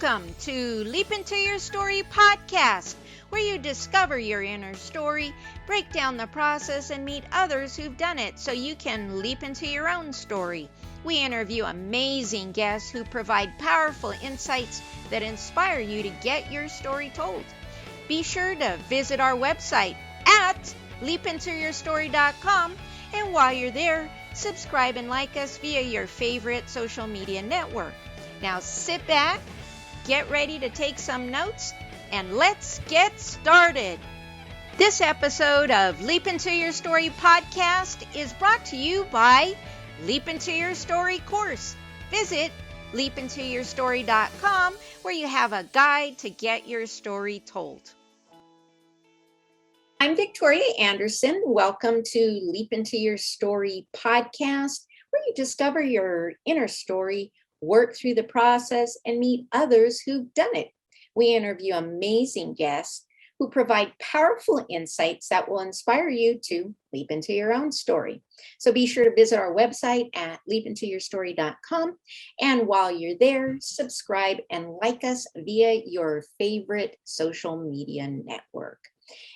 Welcome to Leap Into Your Story podcast, where you discover your inner story, break down the process, and meet others who've done it so you can leap into your own story. We interview amazing guests who provide powerful insights that inspire you to get your story told. Be sure to visit our website at leapintoyourstory.com, and while you're there, subscribe and like us via your favorite social media network. Now sit back, get ready to take some notes, and let's get started. This episode of Leap Into Your Story podcast is brought to you by Leap Into Your Story course. Visit leapintoyourstory.com, where you have a guide to get your story told. I'm Victoria Anderson. Welcome to Leap Into Your Story podcast, where you discover your inner story, work through the process, and meet others who've done it. We interview amazing guests who provide powerful insights that will inspire you to leap into your own story. So be sure to visit our website at leapintoyourstory.com. And while you're there, subscribe and like us via your favorite social media network.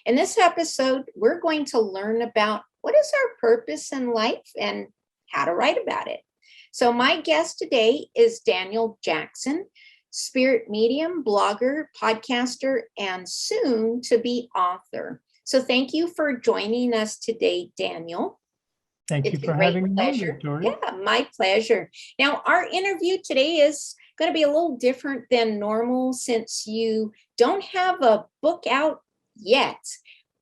In this episode, we're going to learn about what is our purpose in life and how to write about it. So my guest today is Daniel Jackson, spirit medium, blogger, podcaster, and soon to be author. So thank you for joining us today, Daniel. Thank you for having me, Victoria. Yeah, my pleasure. Now, our interview today is going to be a little different than normal since you don't have a book out yet,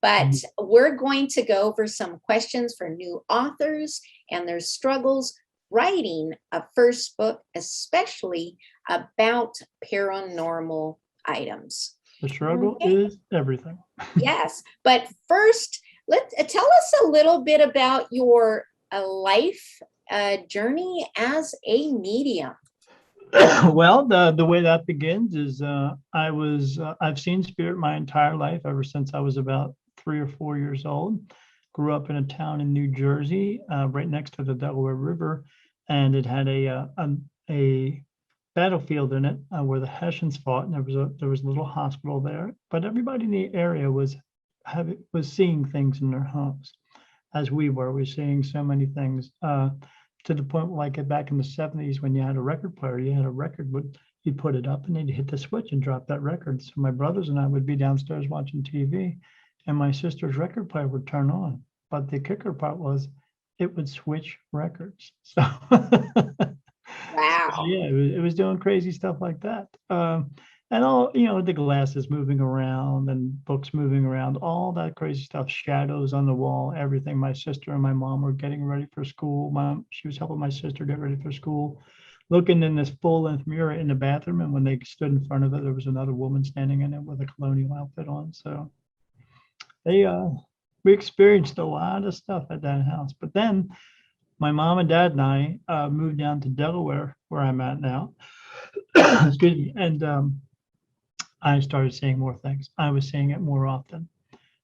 but we're going to go over some questions for new authors and their struggles writing a first book, especially about paranormal items. The struggle is everything. Yes, but first, tell us a little bit about your life journey as a medium. Well, the way that begins is I've seen spirit my entire life, ever since I was about 3 or 4 years old. Grew up in a town in New Jersey, right next to the Delaware River, and it had a battlefield in it where the Hessians fought, and there was a little hospital there. But everybody in the area was seeing things in their homes, as we were. We were seeing so many things to the point where, like back in the 70s, when you had a record player, you had a record, you'd put it up and they'd hit the switch and drop that record. So my brothers and I would be downstairs watching TV, and my sister's record player would turn on. But the kicker part was it would switch records. So wow. So, yeah, it was doing crazy stuff like that. And all, the glasses moving around and books moving around, all that crazy stuff, shadows on the wall, everything. My sister and my mom were getting ready for school. She was helping my sister get ready for school, looking in this full-length mirror in the bathroom. And when they stood in front of it, there was another woman standing in it with a colonial outfit on. So we experienced a lot of stuff at that house. But then my mom and dad and I moved down to Delaware, where I'm at now. Excuse me. And I started seeing more things. I was seeing it more often,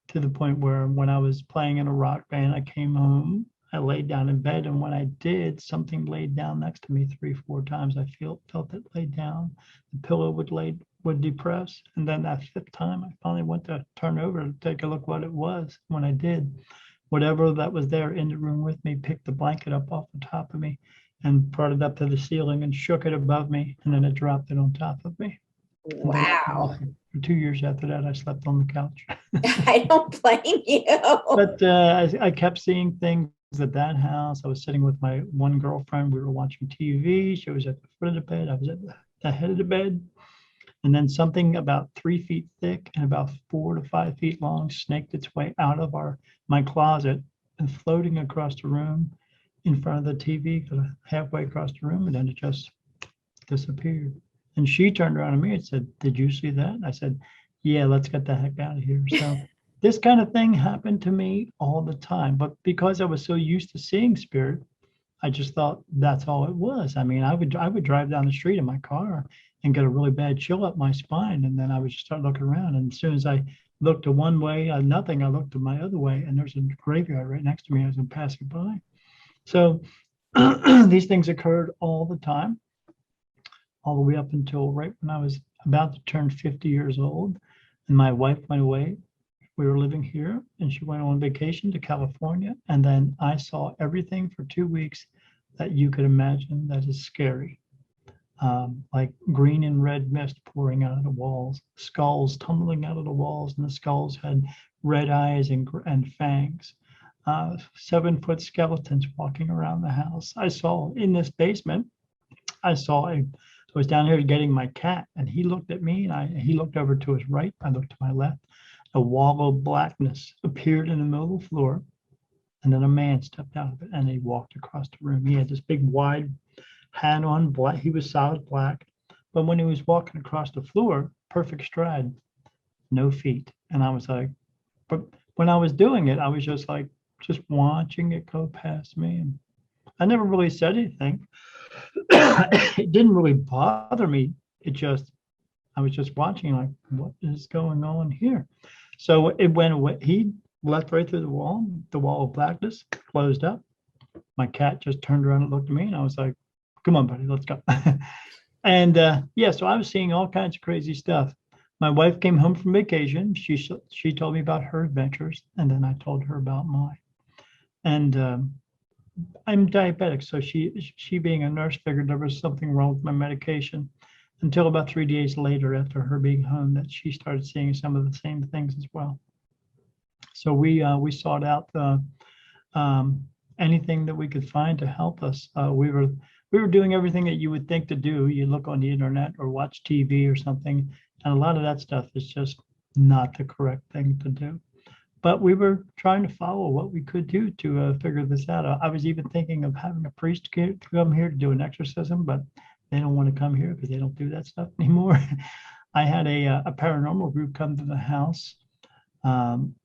to the point where when I was playing in a rock band, I came home, I laid down in bed, and when I did, something laid down next to me 3-4 times. I felt it laid down. The pillow would depress, and then that 5th time, I finally went to turn over to take a look what it was. When I did, whatever that was there in the room with me picked the blanket up off the top of me and brought it up to the ceiling and shook it above me, and then it dropped it on top of me. Wow. For 2 years after that, I slept on the couch. I don't blame you. But I kept seeing things at that house. I was sitting with my one girlfriend. We were watching TV. She was at the foot of the bed. I was at the head of the bed. And then something about 3 feet thick and about 4 to 5 feet long snaked its way out of my closet and floating across the room in front of the TV, halfway across the room, and then it just disappeared. And she turned around to me and said, "Did you see that?" I said, "Yeah, let's get the heck out of here." So this kind of thing happened to me all the time. But because I was so used to seeing spirit, I just thought that's all it was. I mean, I would drive down the street in my car and get a really bad chill up my spine, and then I would just start looking around. And as soon as I looked to one way, nothing, I looked to my other way, and there's a graveyard right next to me as I'm passing by. So these things occurred all the time, all the way up until right when I was about to turn 50 years old, and my wife went away. We were living here, and she went on vacation to California. And then I saw everything for 2 weeks that you could imagine that is scary. Like green and red mist pouring out of the walls, skulls tumbling out of the walls, and the skulls had red eyes and fangs. 7-foot skeletons walking around the house. I saw in this basement, I was down here getting my cat, and he looked at me, and he looked over to his right. I looked to my left. A wall of blackness appeared in the middle of the floor, and then a man stepped out of it, and he walked across the room. He had this big wide hat on, black. He was solid black, but when he was walking across the floor, perfect stride, no feet. And I was like, but when I was doing it, I was just like, just watching it go past me. And I never really said anything. It didn't really bother me. I was just watching, like, what is going on here? So it went away. He left right through the wall of blackness closed up. My cat just turned around and looked at me, and I was like, come on, buddy, let's go. And yeah, so I was seeing all kinds of crazy stuff. My wife came home from vacation. She told me about her adventures, and then I told her about mine. And I'm diabetic, so she being a nurse figured there was something wrong with my medication until about 3 days later, after her being home, that she started seeing some of the same things as well. So we sought out anything that we could find to help us. We were doing everything that you would think to do. You look on the internet or watch TV or something, and a lot of that stuff is just not the correct thing to do. But we were trying to follow what we could do to figure this out. I was even thinking of having a priest come here to do an exorcism, but they don't want to come here because they don't do that stuff anymore. I had a paranormal group come to the house.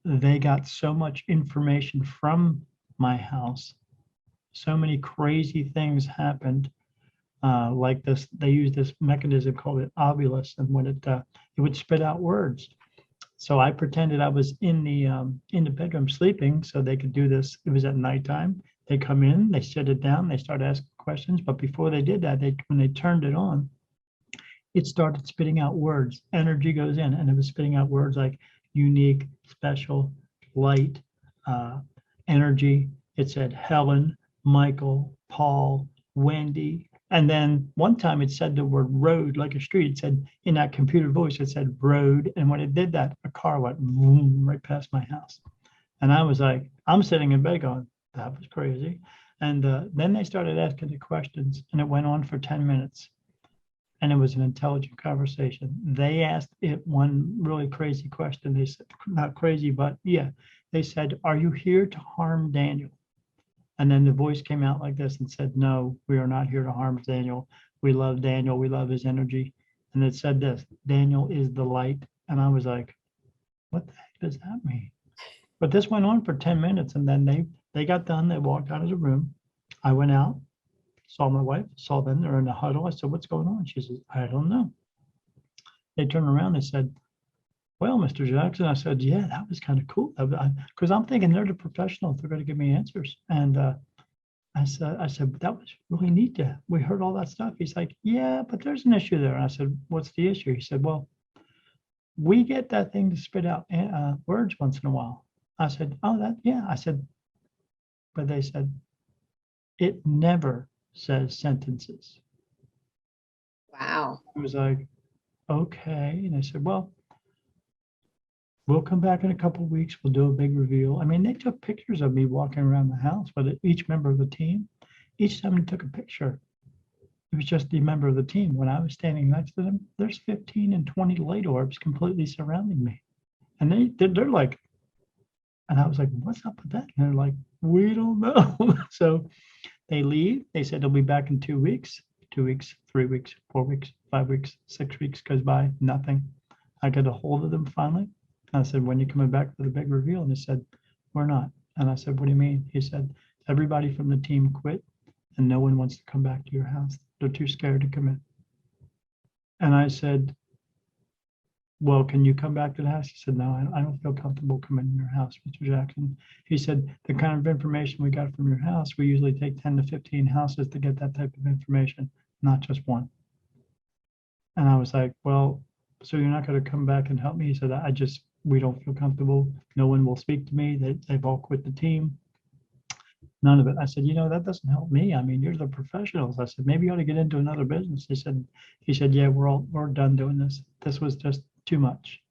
They got so much information from my house. So many crazy things happened. Like this, they used this mechanism called an ovulus, and when it would spit out words. So I pretended I was in the bedroom sleeping, so they could do this. It was at nighttime. They come in, they sit it down, they start asking questions. But before they did that, when they turned it on, it started spitting out words. Energy goes in, and it was spitting out words like unique, special, light, energy. It said Helen, Michael, Paul, Wendy. And then one time it said the word road, like a street. It said, in that computer voice, it said road. And when it did that, a car went vroom right past my house. And I was like, I'm sitting in bed going, that was crazy. And then they started asking the questions, and it went on for 10 minutes. And it was an intelligent conversation. They asked it one really crazy question. They said, not crazy, but yeah, they said, are you here to harm Daniel? And then the voice came out like this and said, no, we are not here to harm Daniel. We love Daniel. We love his energy. And it said this, Daniel is the light. And I was like, what the heck does that mean? But this went on for 10 minutes, and then they got done. They walked out of the room. I went out, saw my wife, saw them. They're in a huddle. I said, what's going on? She says, I don't know. They turned around. They said, well, Mr. Jackson. I said, yeah, that was kind of cool. Because I'm thinking they're the professionals. They're going to give me answers. And I said, that was really neat. We heard all that stuff. He's like, yeah, but there's an issue there. And I said, what's the issue? He said, well, we get that thing to spit out words once in a while. I said, oh, yeah. I said, but they said, it never says sentences. Wow. I was like, okay. And I said, well, we'll come back in a couple of weeks. We'll do a big reveal. I mean, they took pictures of me walking around the house, but each member of the team, each time they took a picture, it was just the member of the team. When I was standing next to them, there's 15 and 20 light orbs completely surrounding me. And they're like, and I was like, what's up with that? And they're like, we don't know. So they leave. They said they'll be back in 2 weeks. 2 weeks, 3 weeks, 4 weeks, 5 weeks, 6 weeks goes by, nothing. I get a hold of them finally. I said, when are you coming back for the big reveal? And they said, we're not. And I said, what do you mean? He said, everybody from the team quit, and no one wants to come back to your house. They're too scared to come in. And I said, well, can you come back to the house? He said, no, I don't feel comfortable coming in your house, Mr. Jackson. He said, the kind of information we got from your house, we usually take 10 to 15 houses to get that type of information, not just one. And I was like, well, so you're not going to come back and help me? He said, we don't feel comfortable. No one will speak to me. They've all quit the team. None of it. I said, that doesn't help me. I mean, you're the professionals. I said, maybe you ought to get into another business. He said, yeah, we're done doing this. This was just too much.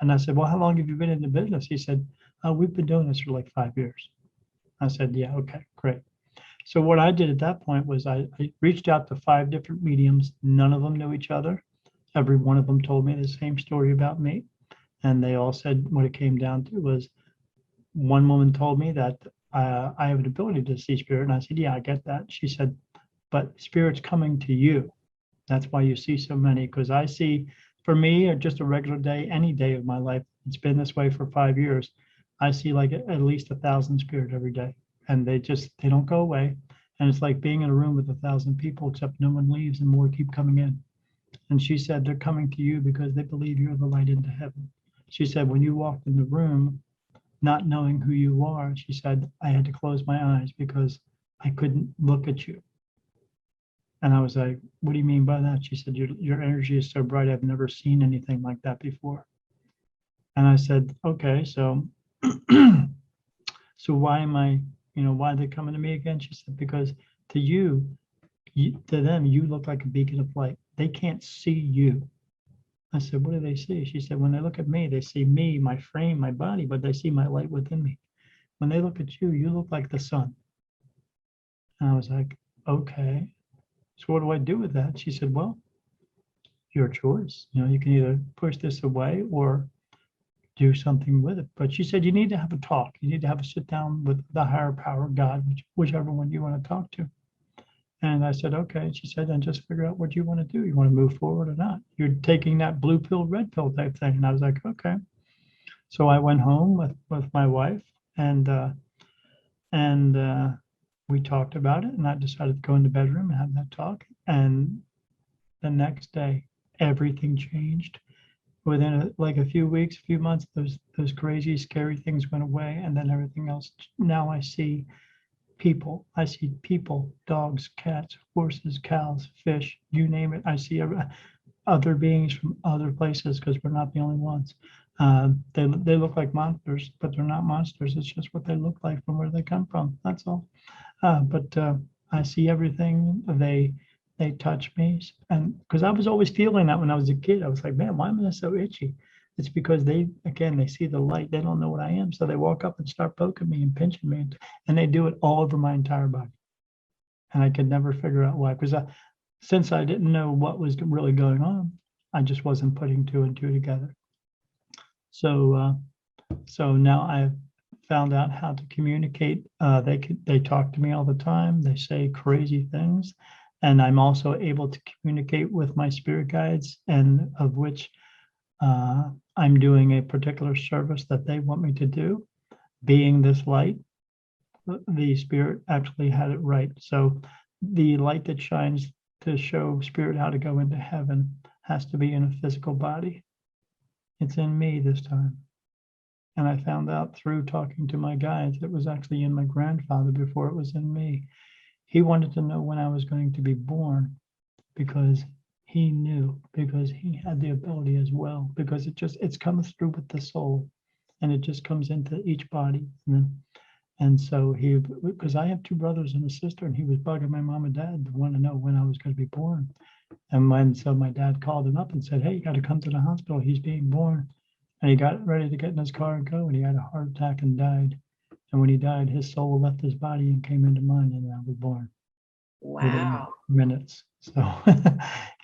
And I said, well, how long have you been in the business? He said, we've been doing this for like 5 years. I said, yeah, okay, great. So what I did at that point was I reached out to 5 different mediums. None of them knew each other. Every one of them told me the same story about me. And they all said what it came down to was one woman told me that I have an ability to see spirit. And I said, yeah, I get that. She said, but spirit's coming to you. That's why you see so many. Because I see, for me, or just a regular day, any day of my life, it's been this way for 5 years. I see like at least 1,000 spirit every day. And they don't go away. And it's like being in a room with 1,000 people, except no one leaves and more keep coming in. And she said, they're coming to you because they believe you're the light into heaven. She said, when you walked in the room, not knowing who you are, she said, I had to close my eyes because I couldn't look at you. And I was like, what do you mean by that? She said, your energy is so bright. I've never seen anything like that before. And I said, okay, so why am I, why are they coming to me again? She said, because to to them, you look like a beacon of light. They can't see you. I said, what do they see? She said, when they look at me, they see me, my frame, my body, but they see my light within me. When they look at you, you look like the sun. And I was like, okay. So what do I do with that? She said, well, your choice. You can either push this away or do something with it. But she said, you need to have a talk. You need to have a sit down with the higher power, God, whichever one you want to talk to. And I said, okay. She said, then just figure out what you want to do. You want to move forward or not? You're taking that blue pill, red pill type thing. And I was like, okay. So I went home with my wife and we talked about it. And I decided to go in the bedroom and have that talk. And the next day, everything changed. Within like a few weeks, a few months, those crazy, scary things went away. And then everything else. Now I see people. I see people, dogs, cats, horses, cows, fish, you name it. I see other beings from other places because we're not the only ones. They look like monsters, but they're not monsters. It's just what they look like from where they come from. That's all. But I see everything. They touch me, and because I was always feeling that when I was a kid, I was like, man, why am I so itchy? It's because they see the light. They don't know what I am, so they walk up and start poking me and pinching me, and they do it all over my entire body. And I could never figure out why, because since I didn't know what was really going on, I just wasn't putting two and two together. So now I've found out how to communicate. They talk to me all the time. They say crazy things, and I'm also able to communicate with my spirit guides, and of which I'm doing a particular service that they want me to do. Being this light, the spirit actually had it right. So the light that shines to show spirit how to go into heaven has to be in a physical body. It's in me this time. And I found out through talking to my guides, it was actually in my grandfather before it was in me. He wanted to know when I was going to be born because he knew, because he had the ability as well, because it's coming through with the soul and it just comes into each body. And so because I have 2 brothers and a sister, and he was bugging my mom and dad to want to know when I was going to be born. And so my dad called him up and said, hey, you got to come to the hospital. He's being born. And he got ready to get in his car and go, and he had a heart attack and died. And when he died, his soul left his body and came into mine, and I was born. Wow. Within minutes. So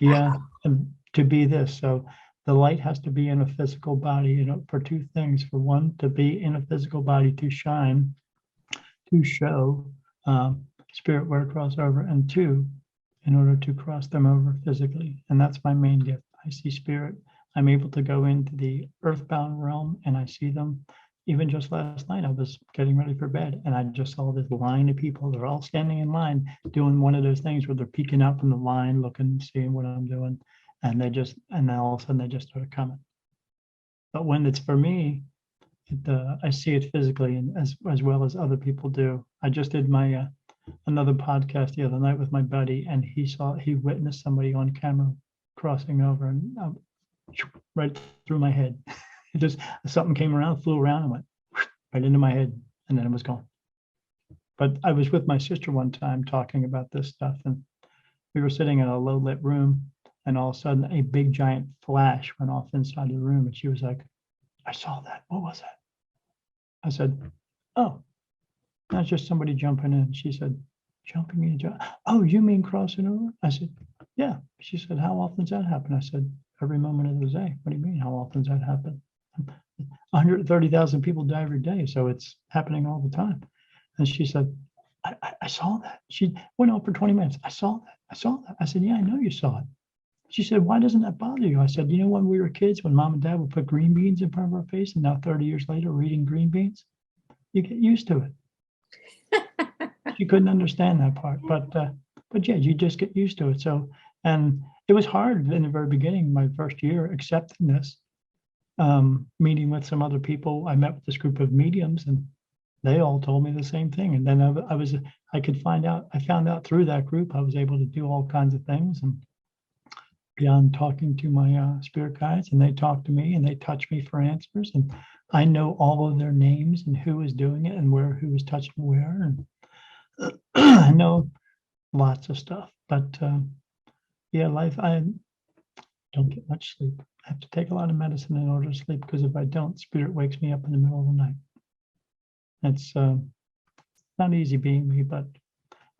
yeah, and to be this. So the light has to be in a physical body, for 2 things. For one, to be in a physical body to shine, to show spirit where to cross over, and 2, in order to cross them over physically. And that's my main gift. I see spirit. I'm able to go into the earthbound realm and I see them. Even just last night, I was getting ready for bed and I just saw this line of people. They're all standing in line doing one of those things where they're peeking out from the line, looking, seeing what I'm doing. And then all of a sudden they just started coming. But when it's for me, I see it physically, and as well as other people do. I just did my another podcast the other night with my buddy, and he witnessed somebody on camera crossing over, and right through my head. It just, something came around, flew around, and went right into my head, and then it was gone. But I was with my sister one time talking about this stuff, and we were sitting in a low lit room, and all of a sudden a big giant flash went off inside the room, and she was like, "I saw that. What was that?" I said, "Oh, that's just somebody jumping in." She said, "Jumping in? Oh, you mean crossing over?" I said, "Yeah." She said, "How often does that happen?" I said, "Every moment of the day." "What do you mean? How often does that happen?" 130,000 people die every day, so it's happening all the time. And she said, I saw that. She went on for 20 minutes. I saw that. I saw that. I said, "Yeah, I know you saw it." She said, "Why doesn't that bother you?" I said, "You know, when we were kids, when mom and dad would put green beans in front of our face, and now 30 years later, we're eating green beans, you get used to it." She couldn't understand that part, but yeah, you just get used to it. So, and it was hard in the very beginning, my first year, accepting this. Meeting with some other people, I met with this group of mediums, and they all told me the same thing. And then I found out through that group, I was able to do all kinds of things, and beyond talking to my spirit guides, and they talk to me and they touch me for answers, and I know all of their names and who is doing it and who is touching where, and I know lots of stuff. But yeah, life, I don't get much sleep. I have to take a lot of medicine in order to sleep, because if I don't, spirit wakes me up in the middle of the night. It's not easy being me, but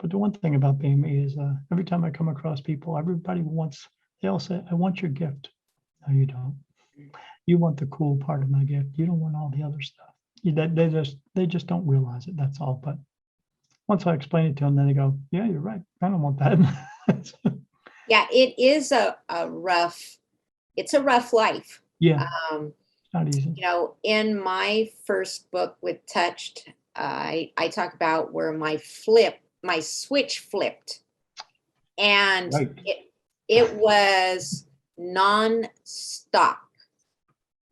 the one thing about being me is every time I come across people, they all say, "I want your gift." No, you don't. You want the cool part of my gift. You don't want all the other stuff. They just don't realize it. That's all. But once I explain it to them, then they go, "Yeah, you're right. I don't want that." Yeah, it is it's a rough life. Yeah, Um, not easy. In my first book with Touched, I talk about where my switch flipped, and Right. it was non-stop,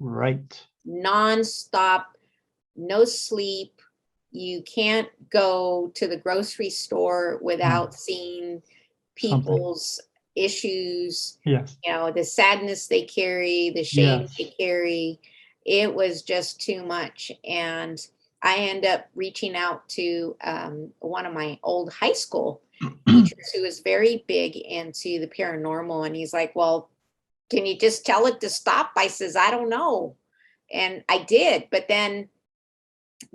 Right. non-stop, no sleep. You can't go to the grocery store without seeing Something. people's issues, Yes. the sadness they carry, the shame Yes. they carry. It was just too much. And I end up reaching out to one of my old high school teachers who was very big into the paranormal. And he's like, "Well, can you just tell it to stop?" I says, "I don't know." And I did. But then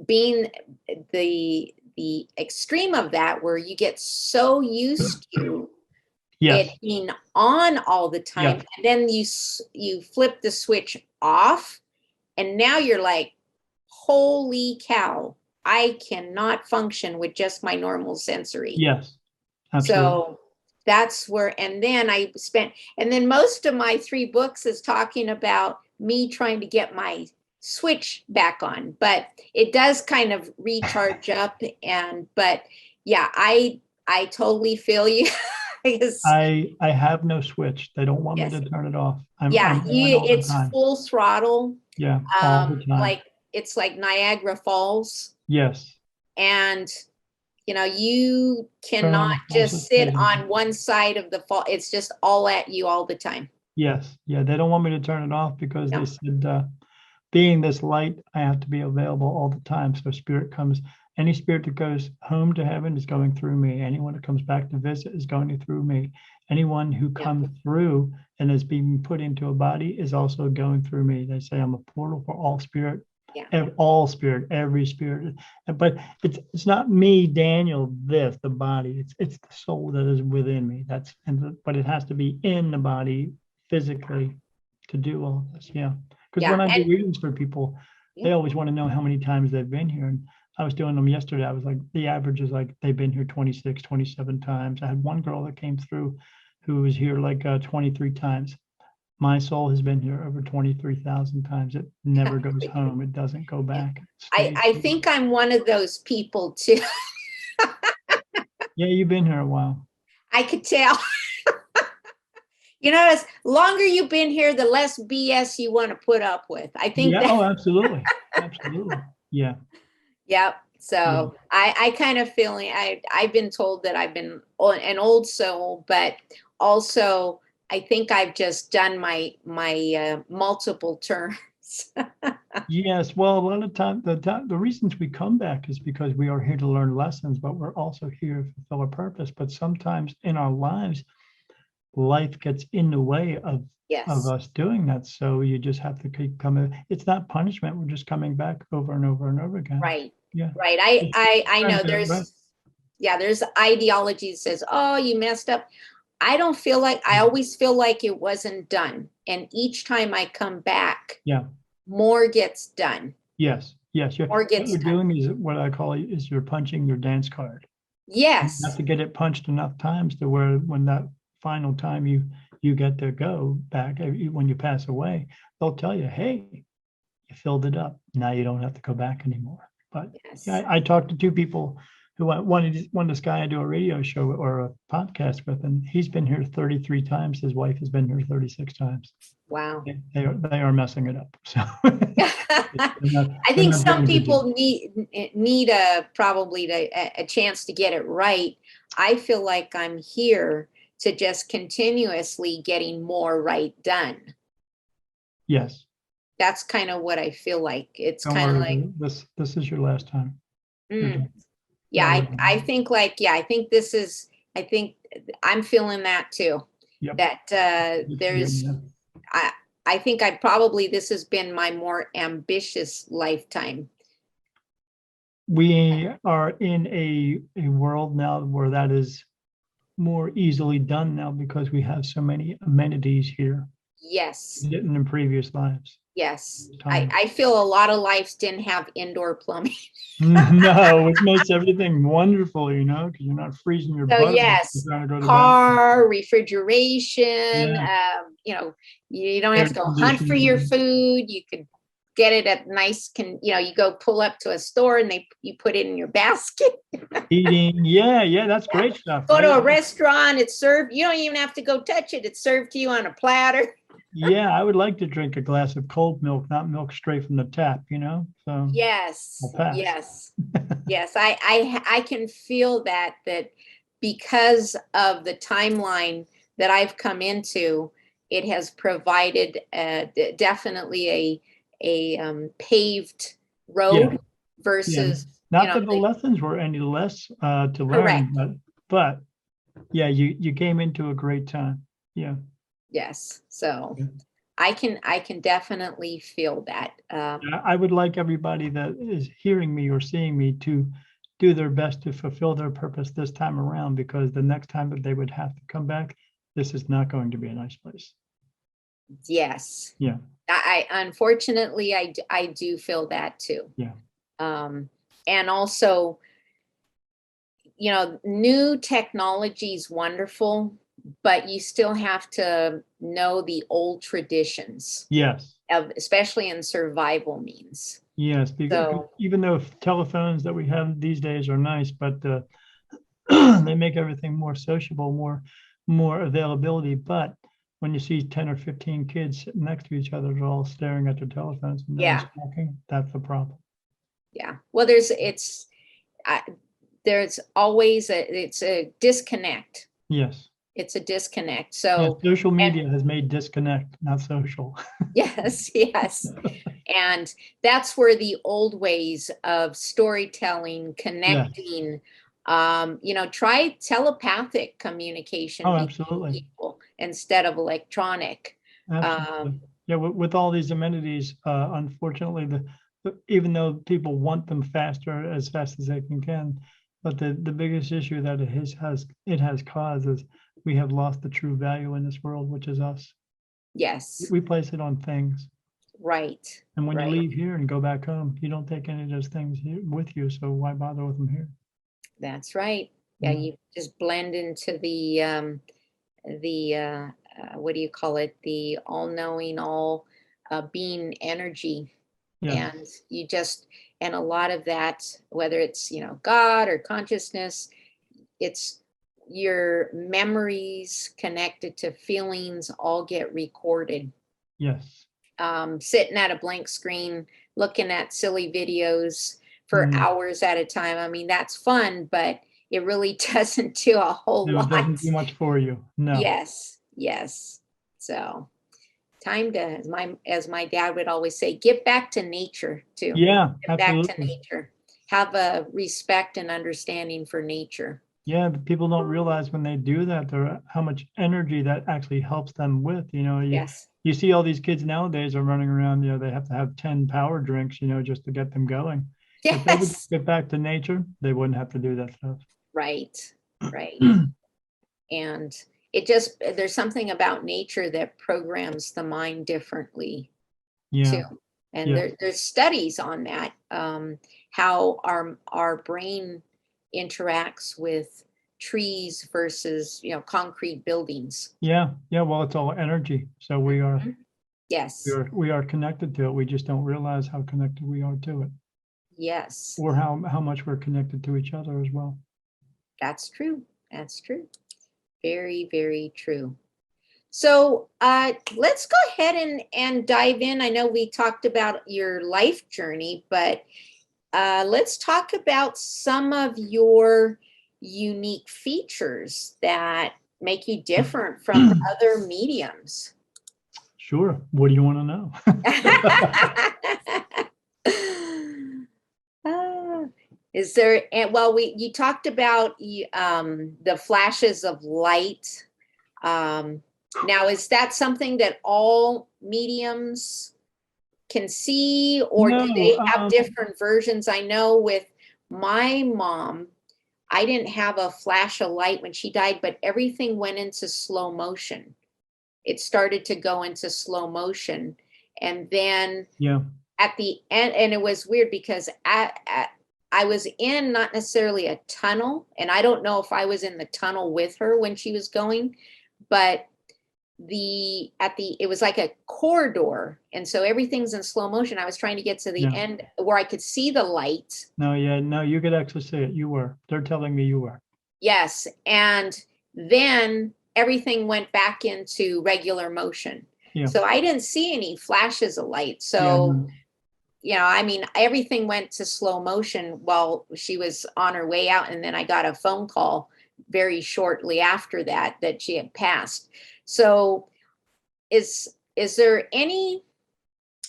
being the extreme of that, where you get so used to Yes. it being on all the time, Yeah. and then you flip the switch off, and now you're like, "Holy cow, I cannot function with just my normal sensory." Yes. Absolutely. So that's where, and then most of my 3 books is talking about me trying to get my switch back on, but it does kind of recharge up. But yeah, I totally feel you. I have no switch. They don't want me Yes. to turn it off. Yeah, I'm on all the it's time. full throttle. Yeah, all the time. Like it's like Niagara Falls, Yes. and you Turn on cannot the just faucet. sit on one side of the fall. It's just all at you all the time. Yes. Yeah, they don't want me to turn it off, because they No. said, being this light, I have to be available all the time. So spirit comes, any spirit that goes home to heaven is going through me. Anyone that comes back to visit is going through me. Anyone who Yeah. comes through and is being put into a body is also going through me. They say I'm a portal for all spirit. Yeah. All spirit, every spirit. But it's not me, Daniel, the body. It's the soul that is within me. But it has to be in the body physically to do all this. Yeah. Because when I do readings for people, they always want to know how many times they've been here. And I was doing them yesterday. I was like, the average is like they've been here 26, 27 times. I had one girl that came through who was here like 23 times. My soul has been here over 23,000 times. It never goes home. It doesn't go back. I think I'm one of those people too. Yeah, you've been here a while. I could tell. As longer you've been here, the less BS you want to put up with. I think Yeah. that. Oh, absolutely. Absolutely. Yeah. Yep. So I kind of feeling I've been told that I've been an old soul, but also think I've just done my multiple terms. Yes, well, a lot of time, the reasons we come back is because we are here to learn lessons, but we're also here to fulfill a purpose. But sometimes in our lives, life gets in the way of Yes. us doing that. So you just have to keep coming. It's not punishment. We're just coming back over and over and over again. Right. Yeah. Right. Just I trying know to get it right. there's ideology that says, oh, you messed up. I don't feel like, I always feel like it wasn't done. And each time I come back, Yeah. more gets done. Yes. Yes. More What gets you're done. doing is what I call is you're punching your dance card. You have Yes. to get it punched enough times to where when that final time you get to go back, when you pass away, they'll tell you, hey, you filled it up. Now you don't have to go back anymore. But Yes. yeah, I talked to two people who wanted this guy I do a radio show or a podcast with, and he's been here 33 times. His wife has been here 36 times. Wow. They are messing it up. So I think some people need probably a chance to get it right. I feel like I'm here to just continuously getting more right done. Yes. That's kind of what I feel like. It's Don't kind of worry, like, this is your last time. yeah, I think like, yeah, I think this is, I think I'm feeling that too. Yep. That there's, I think this has been my more ambitious lifetime. We are in a world now where that is more easily done now because we have so many amenities here. Yes. Didn't in previous lives. Yes. I feel a lot of lives didn't have indoor plumbing. No, which makes everything wonderful, you know, because you're not freezing your butt. Yes, Go car, refrigeration, yeah. You know, you don't have to go hunt for your food. You could get it at nice, you go pull up to a store and you put it in your basket. Eating, yeah, that's great stuff. Go to a restaurant, it's served. You don't even have to go touch it. It's served to you on a platter. Yeah, I would like to drink a glass of cold milk, not milk straight from the tap, you know? So yes, yes. I can feel that because of the timeline that I've come into, it has provided definitely a paved road versus not that the lessons were any less to learn, but yeah, you came into a great time. Yeah. Yes. So I can definitely feel that. I would like everybody that is hearing me or seeing me to do their best to fulfill their purpose this time around, because the next time that they would have to come back, this is not going to be a nice place. Yes. Yeah. I unfortunately, I do feel that too. Yeah. And also, new technology is wonderful, but you still have to know the old traditions. Yes. Especially in survival means. Yes, because even though telephones that we have these days are nice, but they make everything more sociable, more availability. But when you see 10 or 15 kids sitting next to each other, they're all staring at their telephones and no one's talking, that's the problem. Yeah. Well, there's always it's a disconnect. Yes. It's a disconnect. So social media has made disconnect, not social. Yes. And that's where the old ways of storytelling, connecting, try telepathic communication absolutely. between people instead of electronic. Absolutely. Yeah, with all these amenities, unfortunately, even though people want them as fast as they can, but the biggest issue that it has caused is we have lost the true value in this world, which is us. Yes. We place it on things. Right. And when you leave here and go back home, you don't take any of those things with you. So why bother with them here? That's right. Yeah, you just blend into the what do you call it? The all-knowing, all being energy. Yes. And and a lot of that, whether it's, God or consciousness, it's your memories connected to feelings all get recorded. Yes. Sitting at a blank screen, looking at silly videos for hours at a time. I mean, that's fun, but it really doesn't do a whole lot. It doesn't do much for you. No. Yes. So time to, as my dad would always say, get back to nature too. Yeah, Get back to absolutely. nature. Have a respect and understanding for nature. Yeah, but people don't realize when they do that, how much energy that actually helps them with. Yes. You see all these kids nowadays are running around, they have to have 10 power drinks, just to get them going. If they would Yes. get back to nature, they wouldn't have to do that stuff. Right. Right. And there's something about nature that programs the mind differently too. Yeah, And yeah, there's studies on that, how our brain interacts with trees versus, concrete buildings. yeah, yeah. Well, it's all energy. So we are Mhm. we Yes. are we are connected to it. We just don't realize how connected we are to it, Yes. or how much we're connected to each other as well. That's true. That's true. Very, very true. So let's go ahead and dive in. I know we talked about your life journey, but let's talk about some of your unique features that make you different from other mediums. Sure. What do you want to know? Ah, is there, and well, you talked about the flashes of light. Um, Now, is that something that all mediums can see, or do No, they have different versions? I know with my mom, I didn't have a flash of light when she died, but everything went into slow motion. It started to go into slow motion. And then yeah, at the end, and it was weird because I was in not necessarily a tunnel, and I don't know if I was in the tunnel with her when she was going, but it was like a corridor, and so everything's in slow motion. I was trying to get to the yeah. end where I could see the light. No, yeah, no, you could actually see it. You were. They're telling me you were. Yes, and then everything went back into regular motion. Yeah, So I didn't see any flashes of light. yeah, So, no. I mean, everything went to slow motion while she was on her way out, and then I got a phone call very shortly after that she had passed. So is there any,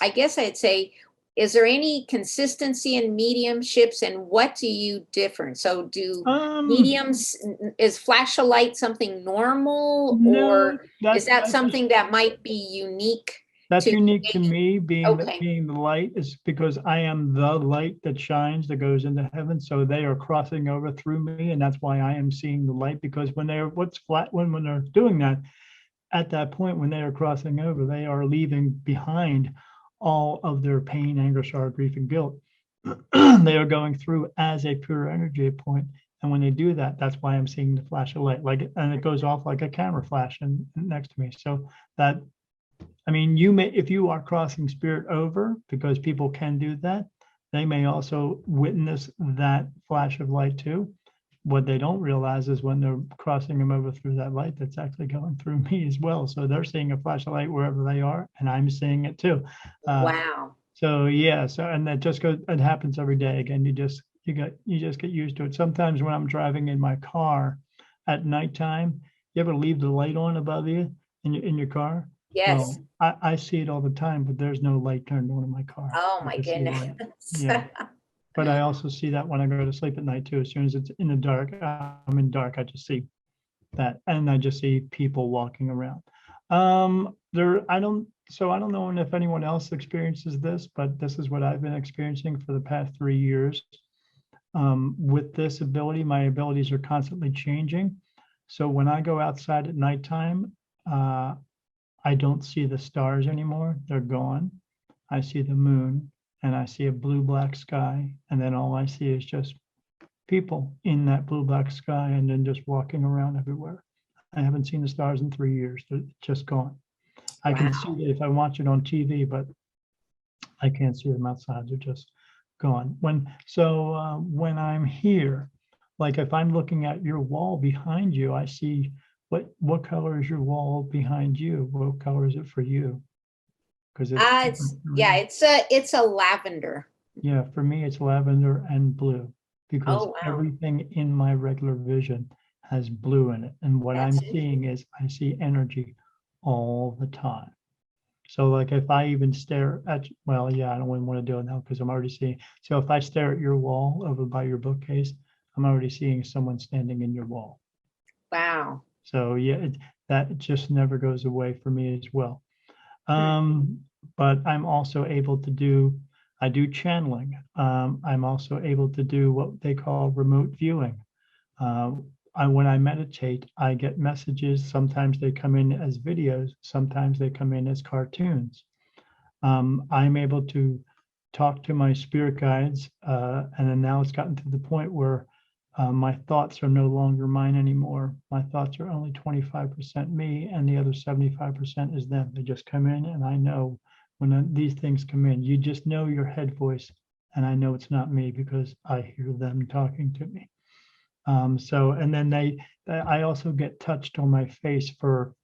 I guess I'd say, is there any consistency in mediumships, and what do you differ? So do Um, mediums, is flash of light something normal, no, or is that something that might be unique that's to unique to me, okay. being the light, is because I am the light that shines, that goes into heaven. So they are crossing over through me, and that's why I am seeing the light. Because when they're doing that, at that point, when they are crossing over, they are leaving behind all of their pain, anger, sorrow, grief, and guilt. They are going through as a pure energy point. And when they do that, that's why I'm seeing the flash of light, and it goes off like a camera flash next to me. So that, I mean, if you are crossing spirit over, because people can do that, they may also witness that flash of light too. What they don't realize is when they're crossing them over through that light, that's actually going through me as well. So they're seeing a flash of light wherever they are, and I'm seeing it too. Wow. So yeah, and it happens every day. Again, you just get used to it. Sometimes when I'm driving in my car at nighttime, you ever leave the light on above you in your car? Yes. Well, I see it all the time, but there's no light turned on in my car. Oh I my just see goodness. light. Yeah. But I also see that when I go to sleep at night too. As soon as it's in the dark, I'm in dark, I just see that, and I just see people walking around. I don't know if anyone else experiences this, but this is what I've been experiencing for the past 3 years. With this ability, my abilities are constantly changing. So when I go outside at nighttime, I don't see the stars anymore. They're gone. I see the moon, and I see a blue-black sky, and then all I see is just people in that blue-black sky, and then just walking around everywhere. I haven't seen the stars in 3 years. They're just gone. I can see Wow. it if I watch it on TV, but I can't see them outside. They're just gone. When I'm here, like if I'm looking at your wall behind you, I see what color is your wall behind you? What color is it for you? Because it's It's, different for yeah, me. it's a lavender. Yeah, for me, it's lavender and blue, because Oh wow. everything in my regular vision has blue in it. And what I'm That's seeing is I see energy all the time. So like if I even stare at, well, yeah, I don't even want to do it now because I'm already seeing. So if I stare at your wall over by your bookcase, I'm already seeing someone standing in your wall. Wow. So yeah, that just never goes away for me as well. Hmm. Um, but I'm also able to do, I do channeling. I'm also able to do what they call remote viewing. Uh, when I meditate, I get messages. Sometimes they come in as videos, sometimes they come in as cartoons. I'm able to talk to my spirit guides, and then now it's gotten to the point where my thoughts are no longer mine anymore. My thoughts are only 25% me, and the other 75% is them. They just come in, and I know when these things come in, you just know your head voice, and I know it's not me because I hear them talking to me. So, and then I also get touched on my face for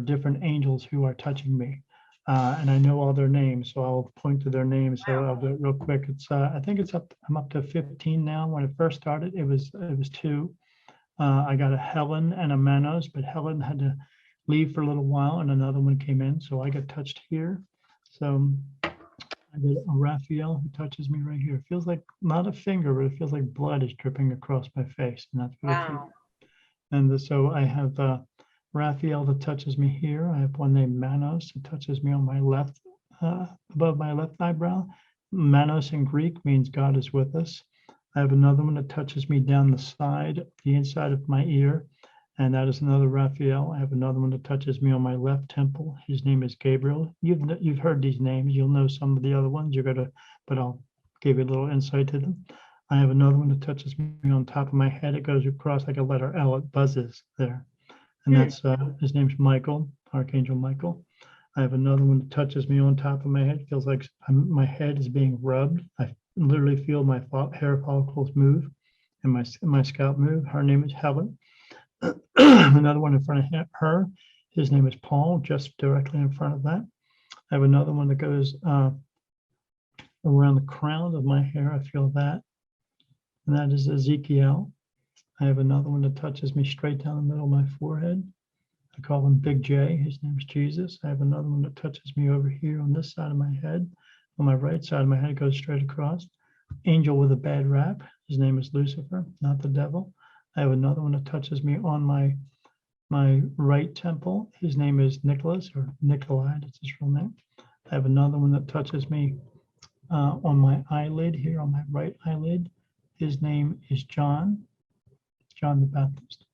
different angels who are touching me. And I know all their names, so I'll point to their names. So I'll do it real quick. I think I'm up to 15 now. When it first started, it was two. I got a Helen and a Manos, but Helen had to leave for a little while and another one came in. So I got touched here. So I did a Raphael who touches me right here. It feels like not a finger, but it feels like blood is dripping across my face. And that's what it feels. Wow. And so I have Raphael that touches me here. I have one named Manos that touches me on my left, above my left eyebrow. Manos in Greek means God is with us. I have another one that touches me down the side, the inside of my ear, and that is another Raphael. I have another one that touches me on my left temple. His name is Gabriel. You've heard these names. You'll know some of the other ones. You're gonna, but I'll give you a little insight to them. I have another one that touches me on top of my head. It goes across like a letter L. It buzzes there. And Hmm. that's his name's Michael, Archangel Michael. I have another one that touches me on top of my head. Feels like my head is being rubbed. I literally feel my hair follicles move and my scalp move. Her name is Helen. Another one in front of her. His name is Paul, just directly in front of that. I have another one that goes around the crown of my hair. I feel that. And that is Ezekiel. I have another one that touches me straight down the middle of my forehead. I call him Big J. His name is Jesus. I have another one that touches me over here on this side of my head. On my right side of my head, it goes straight across. Angel with a bad rap. His name is Lucifer, not the devil. I have another one that touches me on my right temple. His name is Nicholas or Nikolai. That's his real name. I have another one that touches me on my eyelid here, on my right eyelid. His name is John the Baptist.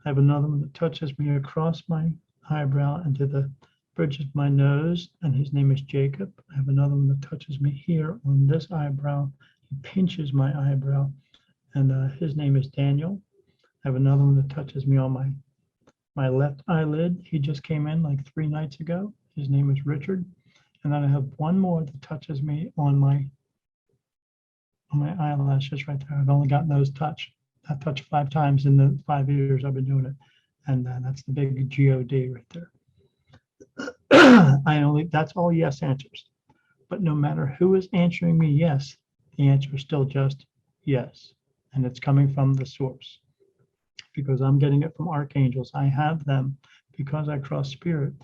I have another one that touches me across my eyebrow and to the bridge of my nose, and his name is Jacob. I have another one that touches me here on this eyebrow. He pinches my eyebrow, and his name is Daniel. I have another one that touches me on my left eyelid. He just came in like 3 nights ago. His name is Richard. And then I have one more that touches me on my eyelashes right there. I've only gotten those touched. I've touched 5 times in the 5 years I've been doing it. And that's the big God right there. That's all yes answers. But no matter who is answering me yes, the answer is still just yes. And it's coming from the source because I'm getting it from archangels. I have them because I cross spirit.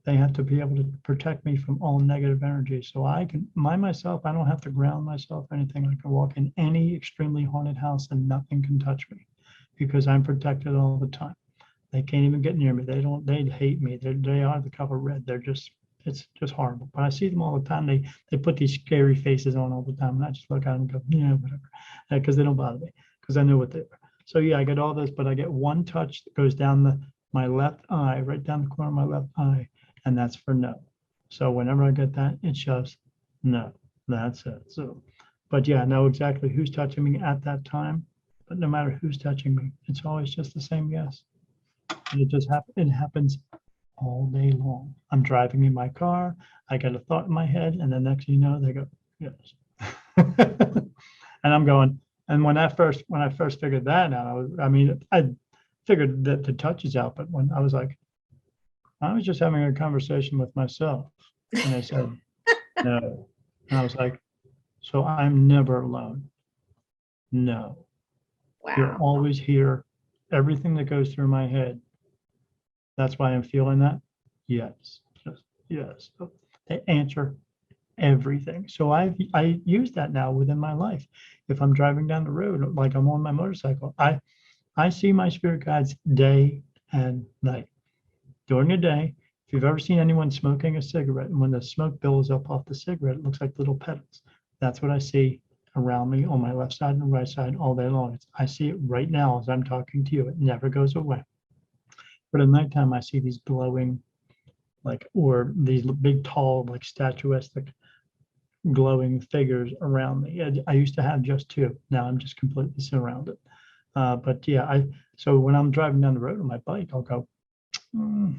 They have to be able to protect me from all negative energy. So I can, myself, I don't have to ground myself or anything. I can walk in any extremely haunted house and nothing can touch me because I'm protected all the time. They can't even get near me. They hate me. They are the color red. It's just horrible. But I see them all the time. They put these scary faces on all the time. And I just look at them and go, yeah, whatever. Because they don't bother me because I know what they are. So yeah, I get all this, but I get one touch that goes down my left eye, right down the corner of my left eye, and that's for no. So whenever I get that, it's just no. That's it. So, but yeah, I know exactly who's touching me at that time. But no matter who's touching me, it's always just the same yes. And it happens all day long. I'm driving in my car, I get a thought in my head, and the next thing you know, they go, yes. And I'm going, and when I first figured that out, I figured that the touch is out, but when I was like, I was just having a conversation with myself, and they said, no. And I was like, so I'm never alone. No, you're Wow. always here. Everything that goes through my head, that's why I'm feeling that. Yes, just yes. So they answer everything. So I use that now within my life. If I'm driving down the road, like I'm on my motorcycle, I see my spirit guides day and night. During the day, if you've ever seen anyone smoking a cigarette, and when the smoke billows up off the cigarette, it looks like little petals. That's what I see around me on my left side and right side all day long. I see it right now as I'm talking to you. It never goes away. But at nighttime, I see these glowing, like, or these big, tall, like statuesque glowing figures around me. I used to have just two. Now I'm just completely surrounded. But yeah, so when I'm driving down the road on my bike, I'll go,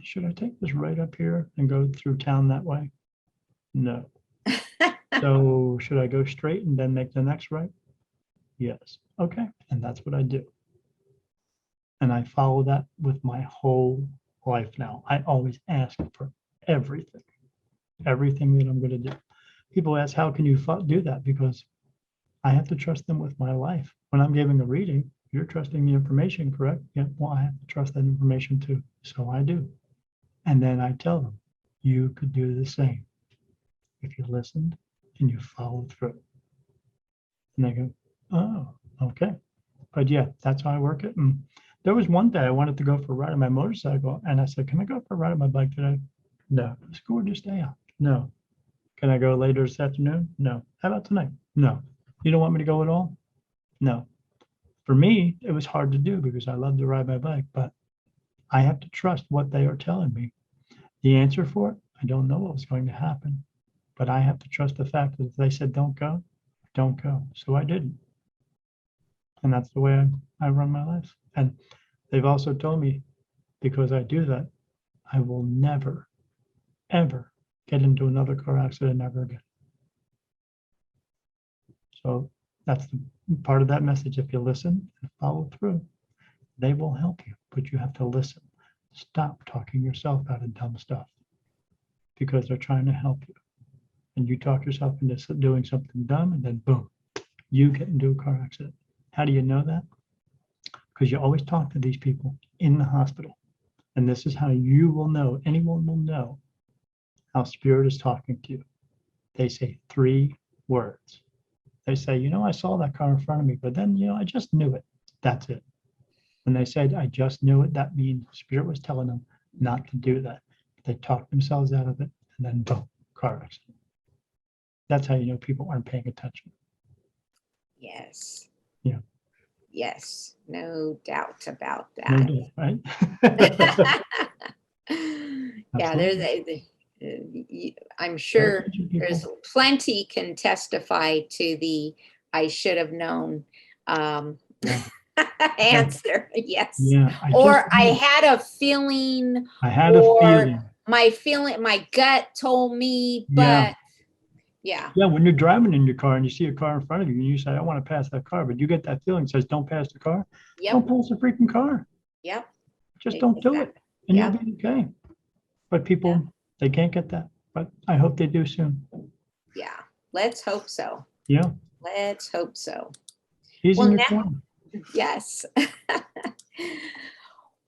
should I take this right up here and go through town that way? No. So should I go straight and then make the next right? Yes. Okay. And that's what I do. And I follow that with my whole life now. I always ask for everything, everything that I'm going to do. People ask, how can you do that? Because I have to trust them with my life. When I'm giving a reading, you're trusting the information, correct? Yeah, well, I have to trust that information too. So I do. And then I tell them, you could do the same if you listened and you followed through. And they go, oh, okay. But yeah, that's how I work it. And there was one day I wanted to go for a ride on my motorcycle. And I said, can I go for a ride on my bike today? No. It's a gorgeous day out. No. Can I go later this afternoon? No. How about tonight? No. You don't want me to go at all? No. For me, it was hard to do because I love to ride my bike, but I have to trust what they are telling me. The answer for it, I don't know what was going to happen, but I have to trust the fact that if they said don't go, don't go. So I didn't. And that's the way I run my life. And they've also told me because I do that, I will never, ever get into another car accident ever again. So that's the part of that message. If you listen and follow through, they will help you, but you have to listen. Stop talking yourself out of dumb stuff because they're trying to help you. And you talk yourself into doing something dumb, and then boom, you get into a car accident. How do you know that? Because you always talk to these people in the hospital. And this is how you will know, anyone will know how spirit is talking to you. They say 3 words. They say, I saw that car in front of me, but then, I just knew it. That's it. When they said, I just knew it, that means spirit was telling them not to do that. They talked themselves out of it, and then boom, car accident. That's how you know people aren't paying attention. Yes. Yeah. Yes. No doubt about No that. doubt, right? Yeah, I'm sure there's plenty can testify to the I should have known answer. Yes. Yeah. Or I had a feeling. I had a feeling. My gut told me, but yeah. Yeah, when you're driving in your car and you see a car in front of you and you say, I want to pass that car, but you get that feeling that says, don't pass the car. Yep. Don't pass the freaking car. Yep. Just don't do it. And you'll be okay. But people, they can't get that. But I hope they do soon. Yeah. Let's hope so. Yeah. Let's hope so. He's in your corner. Yes.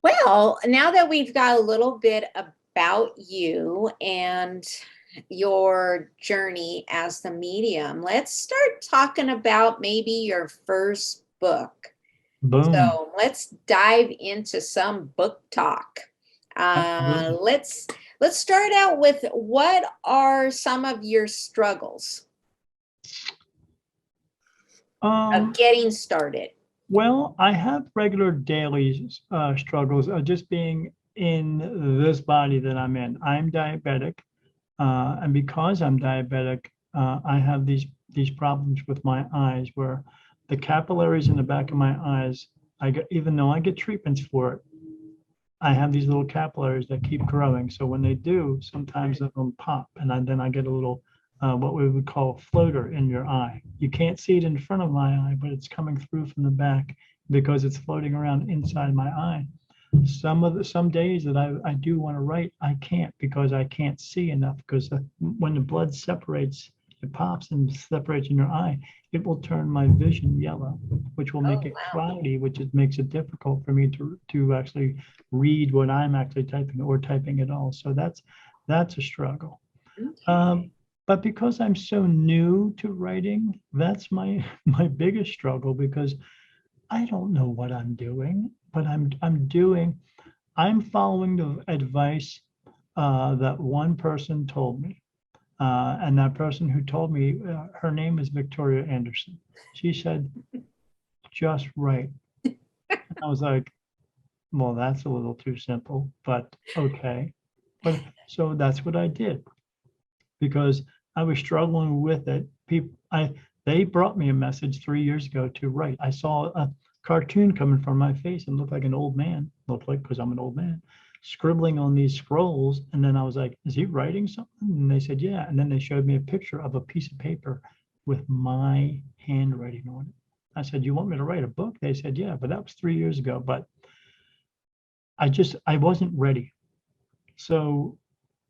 Well, now that we've got a little bit about you and your journey as the medium, let's start talking about maybe your first book. Boom. So let's dive into some book talk. Let's start out with, what are some of your struggles of getting started? Well, I have regular daily struggles of just being in this body that I'm in. I'm diabetic, and because I'm diabetic, I have these problems with my eyes where the capillaries in the back of my eyes, even though I get treatments for it, I have these little capillaries that keep growing. So when they do, sometimes of them pop, and then I get a little what we would call floater in your eye. You can't see it in front of my eye, but it's coming through from the back because it's floating around inside my eye. Some days that I do want to write, I can't because I can't see enough, because when the blood separates it pops and separates in your eye, it will turn my vision yellow, which will make Oh, it wow. cloudy, which makes it difficult for me to actually read what I'm actually typing or typing at all. So that's a struggle. Okay. But because I'm so new to writing, that's my biggest struggle, because I don't know what I'm doing, but I'm following the advice that one person told me. And that person who told me, her name is Victoria Anderson. She said, just write. I was like, well, that's a little too simple, but okay. But so that's what I did, because I was struggling with it. They brought me a message 3 years ago to write. I saw a cartoon coming from my face and looked like an old man, looked like, because I'm an old man, scribbling on these scrolls. And then I was like, is he writing something? And they said, yeah. And then they showed me a picture of a piece of paper with my handwriting on it. I said, you want me to write a book? They said, yeah, but that was 3 years ago. But I wasn't ready. So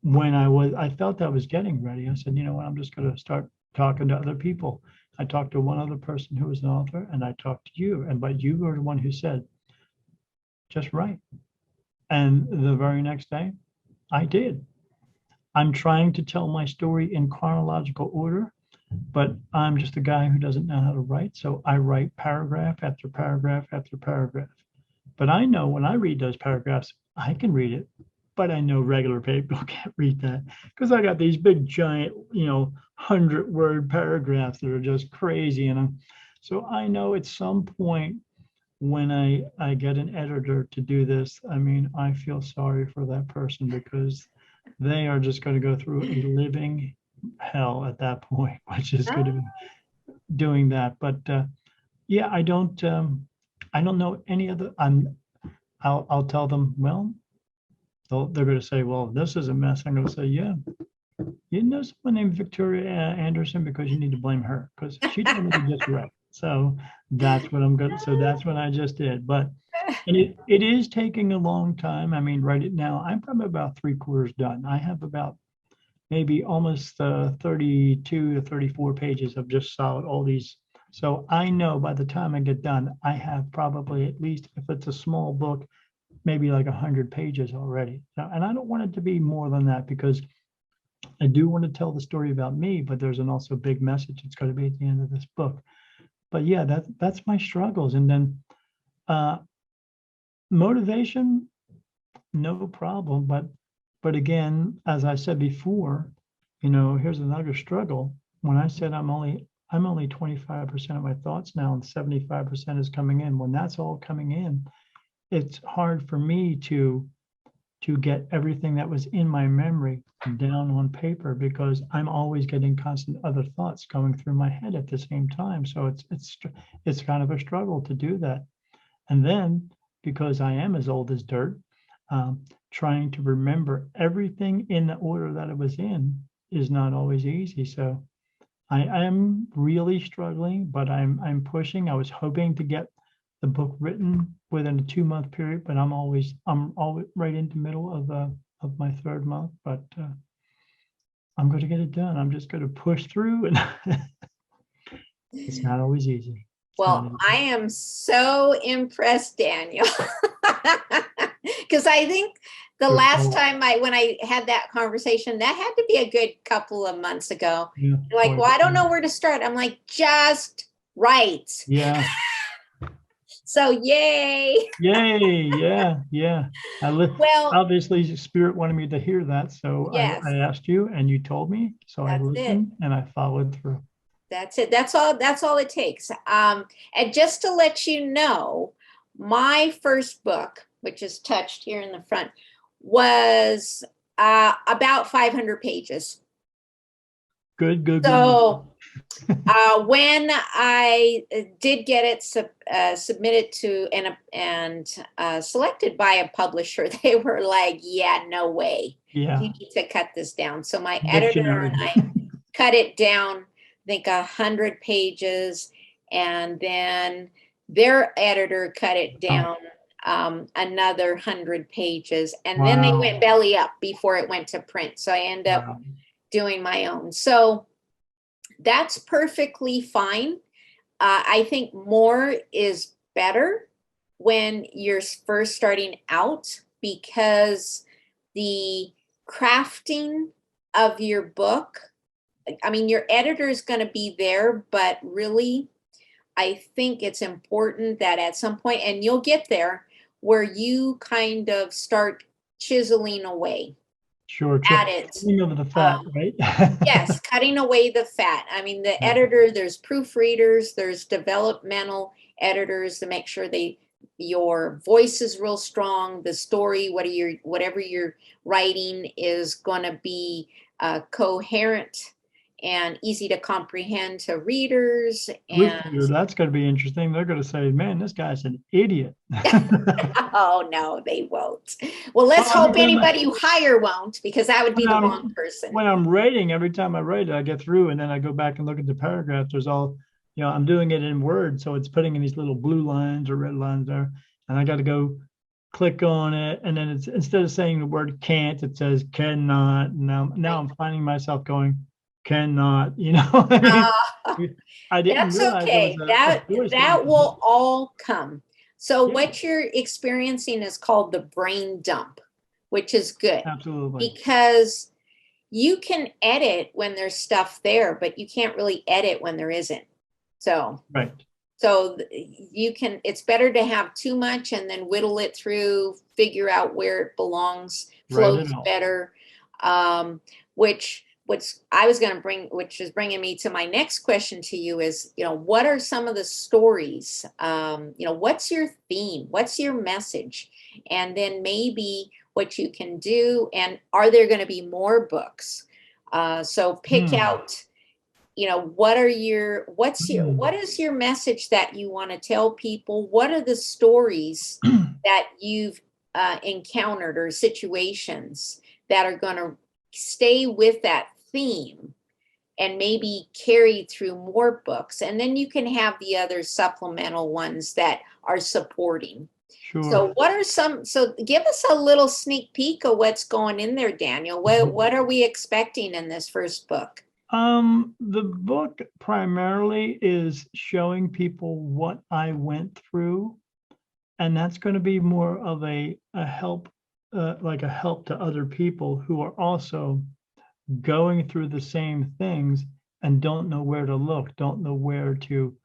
when I felt I was getting ready, I said, you know what, I'm just going to start talking to other people. I talked to one other person who was an author, and I talked to you, but you were the one who said, just write. And the very next day, I did. I'm trying to tell my story in chronological order, but I'm just a guy who doesn't know how to write. So I write paragraph after paragraph after paragraph. But I know when I read those paragraphs, I can read it, but I know regular people can't read that, because I got these big giant, 100-word paragraphs that are just crazy. And so I know at some point when I get an editor to do this, I mean, I feel sorry for that person, because they are just going to go through a living hell at that point, which is going to Ah, be doing that. But yeah, I don't know any other. I'll tell them, well, they're going to say, well, this is a mess. I'm going to say, yeah, you know someone named Victoria Anderson, because you need to blame her, because she told me to just write. So that's what I'm going. So that's what I just did. But and it is taking a long time. I mean, right now I'm probably about three-quarters done. I have about maybe almost 32 to 34 pages of just solid all these. So I know by the time I get done, I have probably, at least if it's a small book, maybe like 100 pages already. And I don't want it to be more than that, because I do want to tell the story about me, but there's an also big message that's going to be at the end of this book. But yeah, that's my struggles. And then uh, motivation, no problem. But again, as I said before, here's another struggle. When I said I'm only 25% of my thoughts now, and 75% is coming in. When that's all coming in, it's hard for me to get everything that was in my memory down on paper, because I'm always getting constant other thoughts going through my head at the same time. So it's kind of a struggle to do that. And then, because I am as old as dirt, trying to remember everything in the order that it was in is not always easy. So I am really struggling, but I'm pushing. I was hoping to get the book written within a 2-month period, but I'm always right in the middle of my third month. But I'm going to get it done. I'm just going to push through, and it's not always easy. It's not well, I easy. am so impressed, Daniel. Because I think the You're last full. time when I had that conversation, that had to be a good couple of months ago. Yeah, You're like, quite. well, I don't know where to start. I'm like, just write. Yeah. So yay. Yay. Yeah. Yeah. Well, Obviously, Spirit wanted me to hear that. So yes, I asked you, and you told me. So I that's it. listened and I followed through. That's it. That's all it takes. And just to let you know, my first book, which is touched here in the front, was about 500 pages. Good, good, good. So when I did get it submitted to and selected by a publisher, they were like, "Yeah, no way. You Yeah. need to cut this down." So my editor Dictionary. and I cut it down, I think 100 pages, and then their editor cut it Oh, down another 100 pages, and then they went wow. belly up before it went to print. So I ended up Wow. doing my own. So That's perfectly fine. I think more is better when you're first starting out, because the crafting of your book, I mean, your editor is going to be there, but really, I think it's important that at some point, and you'll get there, where you kind of start chiseling away Sure, at it. trimming of the fat, Um, right? Yes, cutting away the fat. I mean, the Yeah. editor, there's proofreaders, there's developmental editors to make sure your voice is real strong, the story, whatever you're writing is going to be coherent and easy to comprehend to readers. And Proofreader, that's going to be interesting. They're going to say, man, this guy's an idiot. oh no, they won't. Well, let's Well, every hope time anybody you hire won't, because that would be when the wrong I'm person. when I'm writing, every time I write it, I get through and then I go back and look at the paragraph. There's all, I'm doing it in Word, so it's putting in these little blue lines or red lines there, and I got to go click on it, and then it's instead of saying the word can't, it says cannot. Now I'm finding myself going cannot. I mean, Uh, I didn't That's realize there was okay. a That voice that you that could hit. will all come. So Yeah, what you're experiencing is called the brain dump, which is good absolutely. because you can edit when there's stuff there, but you can't really edit when there isn't. So Right. you can, it's better to have too much and then whittle it through, figure out where it belongs, Write it flows out. better. Um, which I was going to bring, which is bringing me to my next question to you is, what are some of the stories? What's your theme? What's your message? And then maybe what you can do, and are there going to be more books? So pick Hmm. out, what is your message that you want to tell people? What are the stories that you've encountered or situations that are going to stay with that theme and maybe carry through more books? And then you can have the other supplemental ones that are supporting. Sure. So so give us a little sneak peek of what's going in there, Daniel. What are we expecting in this first book? The book primarily is showing people what I went through, and that's going to be more of a help, like a help to other people who are also going through the same things and don't know where to look, don't know where to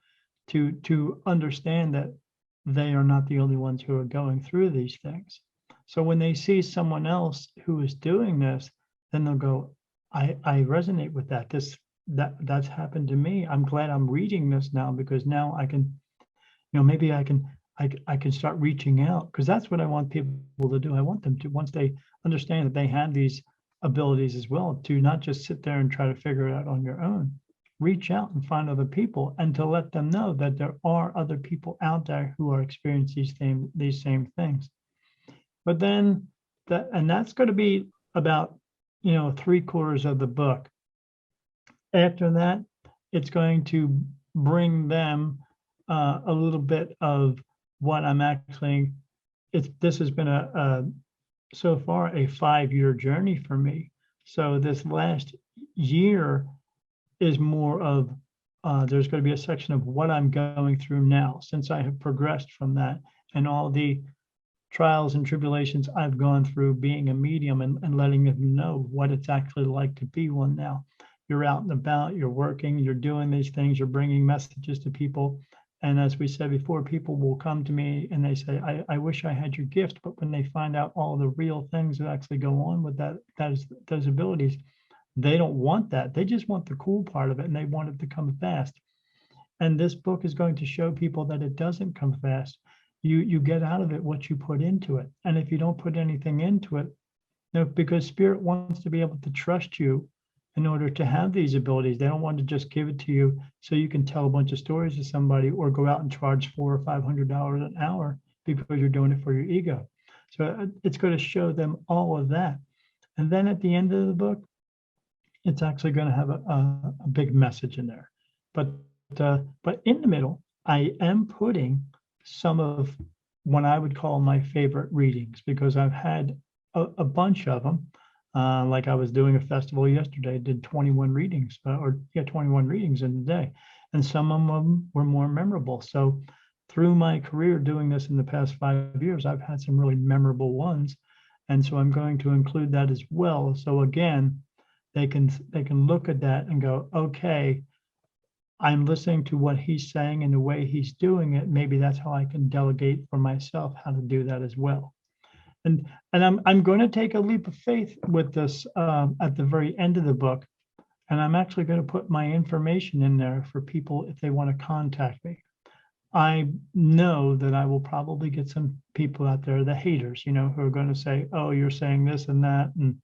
understand that they are not the only ones who are going through these things. So when they see someone else who is doing this, then they'll go, I resonate with that. That's happened to me. I'm glad I'm reading this now because now I can, maybe I can start reaching out because that's what I want people to do. I want them to, once they understand that they have these abilities as well, to not just sit there and try to figure it out on your own. Reach out and find other people and to let them know that there are other people out there who are experiencing these same things. But then that's going to be about, 3/4 of the book. After that, it's going to bring them a little bit of what I'm actually. This has been a so far a 5-year journey for me. So this last year is more of there's going to be a section of what I'm going through now since I have progressed from that and all the trials and tribulations I've gone through being a medium and letting them know what it's actually like to be one now. You're out and about, you're working, you're doing these things, you're bringing messages to people. And as we said before, people will come to me and they say, I wish I had your gift. But when they find out all the real things that actually go on with those abilities, they don't want that. They just want the cool part of it and they want it to come fast. And this book is going to show people that it doesn't come fast. You get out of it what you put into it. And if you don't put anything into it, because spirit wants to be able to trust you in order to have these abilities. They don't want to just give it to you so you can tell a bunch of stories to somebody or go out and charge $400 or $500 an hour because you're doing it for your ego. So it's going to show them all of that. And then at the end of the book, it's actually going to have a big message in there. But in the middle, I am putting some of what I would call my favorite readings because I've had a bunch of them. Like I was doing a festival yesterday, did 21 readings, 21 readings in the day. And some of them were more memorable. So through my career doing this in the past 5 years, I've had some really memorable ones. And so I'm going to include that as well. So again, they can look at that and go, okay, I'm listening to what he's saying and the way he's doing it. Maybe that's how I can delegate for myself how to do that as well. And I'm going to take a leap of faith with this at the very end of the book, and I'm actually going to put my information in there for people if they want to contact me. I know that I will probably get some people out there, the haters, who are going to say, "Oh, you're saying this and that, and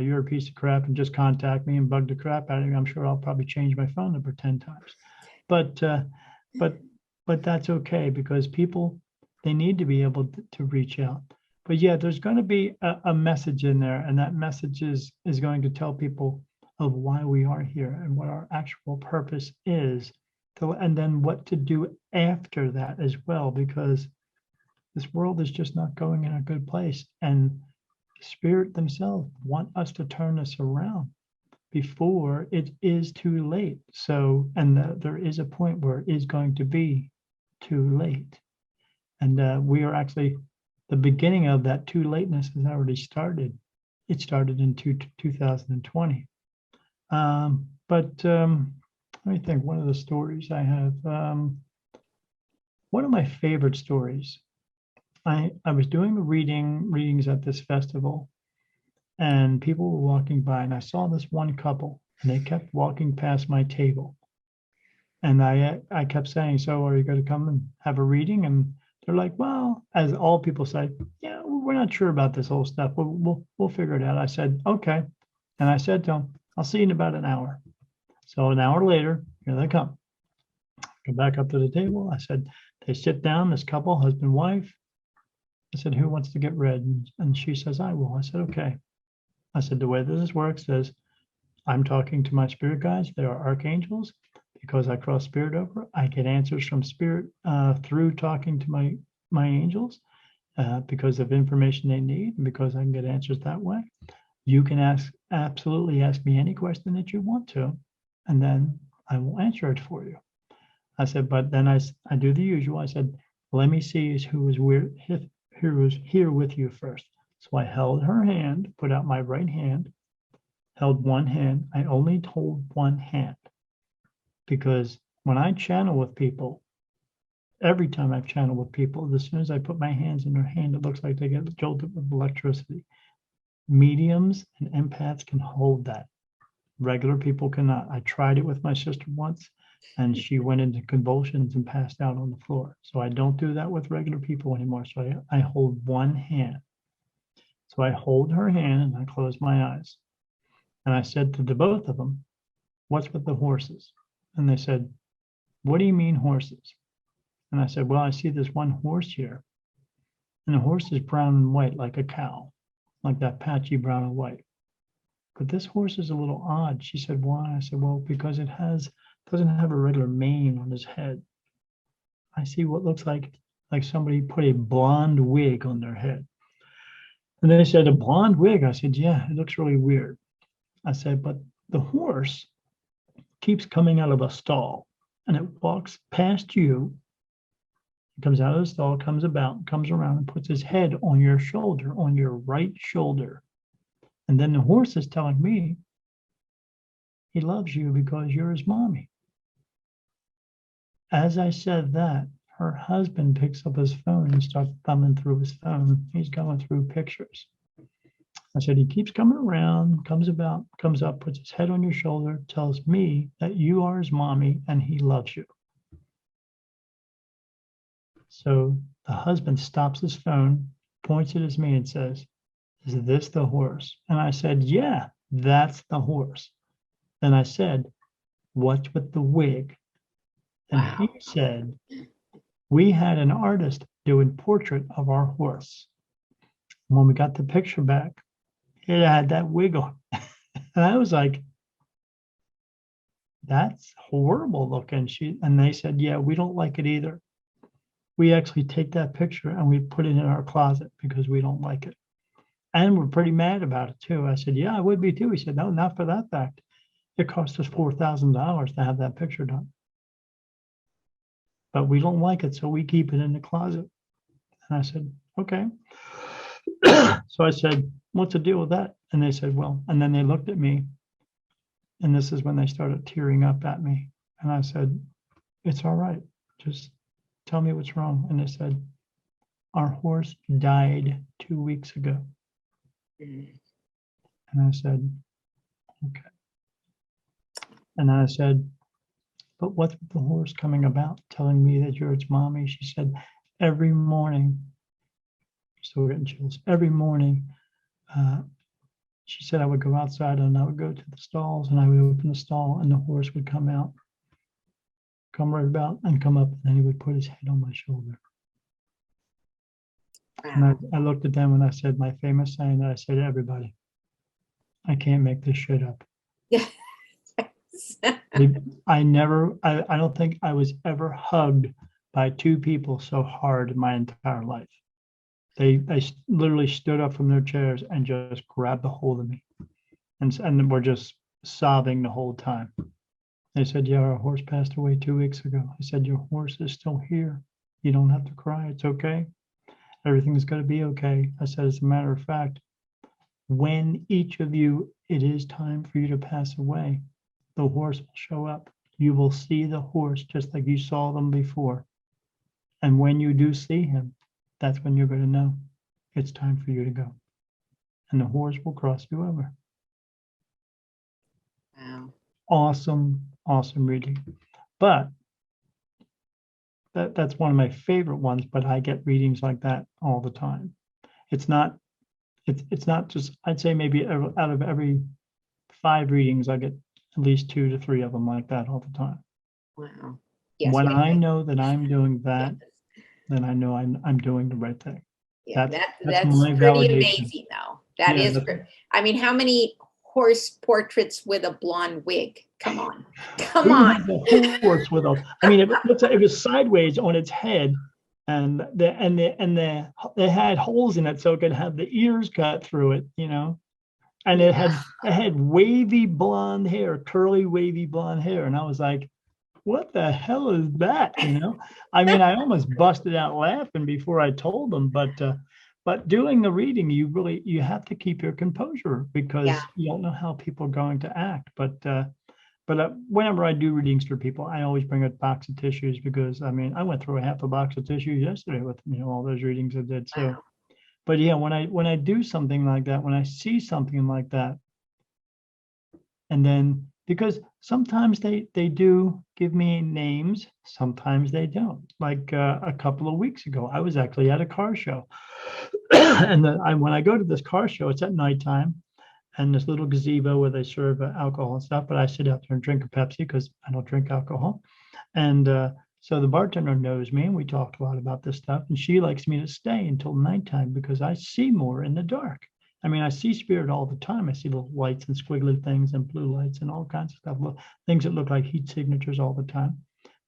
you're a piece of crap, and just contact me and bug the crap out of me." I'm sure I'll probably change my phone number 10 times, but that's okay, because people, they need to be able to reach out. But yeah, there's going to be a message in there, and that message is going to tell people of why we are here and what our actual purpose is, and then what to do after that as well, because this world is just not going in a good place, and Spirit themselves want us to turn this around before it is too late. So, and there is a point where it is going to be too late, and we are actually, the beginning of that too lateness has already started. It started in 2020. Let me think. One of the stories I have, one of my favorite stories. I was doing readings at this festival, and people were walking by, and I saw this one couple, and they kept walking past my table, and I kept saying, "So, are you going to come and have a reading?" And they're like, "Well," as all people say, "Yeah, we're not sure about this whole stuff. We'll figure it out." I said, "Okay," and I said to them, "I'll see you in about an hour." So an hour later, here they come. Go back up to the table. I said, they sit down, this couple, husband, wife. I said, "Who wants to get read?" And she says, "I will." I said, "Okay." I said, "The way this works is I'm talking to my spirit guides. They are archangels. Because I cross spirit over, I get answers from spirit through talking to my angels because of information they need, and because I can get answers that way. You can absolutely ask me any question that you want to, and then I will answer it for you." I said, "But then I do the usual." I said, "Let me see who was here with you first." So I held her hand, put out my right hand, held one hand. I only hold one hand, because when I channel with people, every time I've channeled with people, as soon as I put my hands in their hand, it looks like they get jolted with electricity. Mediums and empaths can hold that. Regular people cannot. I tried it with my sister once, and she went into convulsions and passed out on the floor. So I don't do that with regular people anymore. So I hold one hand. So I hold her hand and I close my eyes. And I said to the both of them, "What's with the horses?" And they said, "What do you mean horses?" And I said, "Well, I see this one horse here, and the horse is brown and white like a cow, like that patchy brown and white. But this horse is a little odd." She said, "Why?" I said, "Well, because it doesn't have a regular mane on his head. I see what looks like somebody put a blonde wig on their head." And they said, "A blonde wig?" I said, "Yeah, it looks really weird." I said, "But the horse keeps coming out of a stall, and it walks past you. It comes out of the stall, comes around, and puts his head on your shoulder, on your right shoulder. And then the horse is telling me he loves you because you're his mommy." As I said that, her husband picks up his phone and starts thumbing through his phone. He's going through pictures. I said, "He keeps coming around, comes up, puts his head on your shoulder, tells me that you are his mommy and he loves you." So the husband stops his phone, points it at me and says, "Is this the horse?" And I said, "Yeah, that's the horse." And I said, "What's with the wig?" And Wow. he said, "We had an artist do a portrait of our horse. When we got the picture back, it had that wig on." And I was like, "That's horrible looking." And they said, "Yeah, we don't like it either. We actually take that picture and we put it in our closet because we don't like it." and were pretty mad about it too. I said, yeah, I would be too. He said, no, not for that fact. It cost us $4,000 to have that picture done. But we don't like it, so we keep it in the closet. And I said, okay. So I said, what's the deal with that? And they said, well, and then they looked at me, and this is when they started tearing up at me. And I said, it's all right. Just tell me what's wrong. And they said, our horse died 2 weeks ago. Mm. And I said, okay. And I said, but what's with the horse coming about, telling me that you're its mommy? She said, every morning, still getting chills, every morning, she said I would go outside and I would go to the stalls and I would open the stall and the horse would come out, come right about and come up, and then he would put his head on my shoulder. And I looked at them and I said my famous saying that I say to everybody, I can't make this shit up. Yes. I don't think I was ever hugged by two people so hard in my entire life. They literally stood up from their chairs and just grabbed a hold of me, and were just sobbing the whole time. They said, yeah, our horse passed away 2 weeks ago. I said, your horse is still here. You don't have to cry. It's okay. Everything's going to be okay. I said, as a matter of fact, when each of you, it is time for you to pass away, the horse will show up. You will see the horse just like you saw them before. And when you do see him, that's when you're going to know it's time for you to go. And the horse will cross you over. Wow. Awesome, awesome reading. But that's one of my favorite ones, but I get readings like that all the time. It's not just, I'd say maybe out of every 5 readings, I get at least 2 to 3 of them like that all the time. Wow. Yes. When Wait, I know that I'm doing that, yes. then I know I'm doing the right thing. Yeah, That's that's my pretty validation. amazing, though. That Yeah, is. I mean, how many horse portraits with a blonde wig? Come on, come We on. had the horse with a, I mean, it was sideways on its head, and they had holes in it so it could have the ears cut through it, you know. And it had wavy blonde hair, curly wavy blonde hair, and I was like, what the hell is that? You know, I mean, I almost busted out laughing before I told them, but doing the reading, you have to keep your composure because Yeah. you don't know how people are going to act. But whenever I do readings for people, I always bring a box of tissues because I mean, I went through a half a box of tissues yesterday with all those readings I did. So, Wow. but yeah, when I do something like that, when I see something like that, and then because sometimes they do give me names, sometimes they don't. Like a couple of weeks ago, I was actually at a car show, and when I go to this car show, it's at nighttime, and this little gazebo where they serve alcohol and stuff. But I sit out there and drink a Pepsi because I don't drink alcohol, and so the bartender knows me, and we talked a lot about this stuff. And she likes me to stay until nighttime because I see more in the dark. I mean, I see spirit all the time. I see little lights and squiggly things and blue lights and all kinds of stuff, things that look like heat signatures all the time.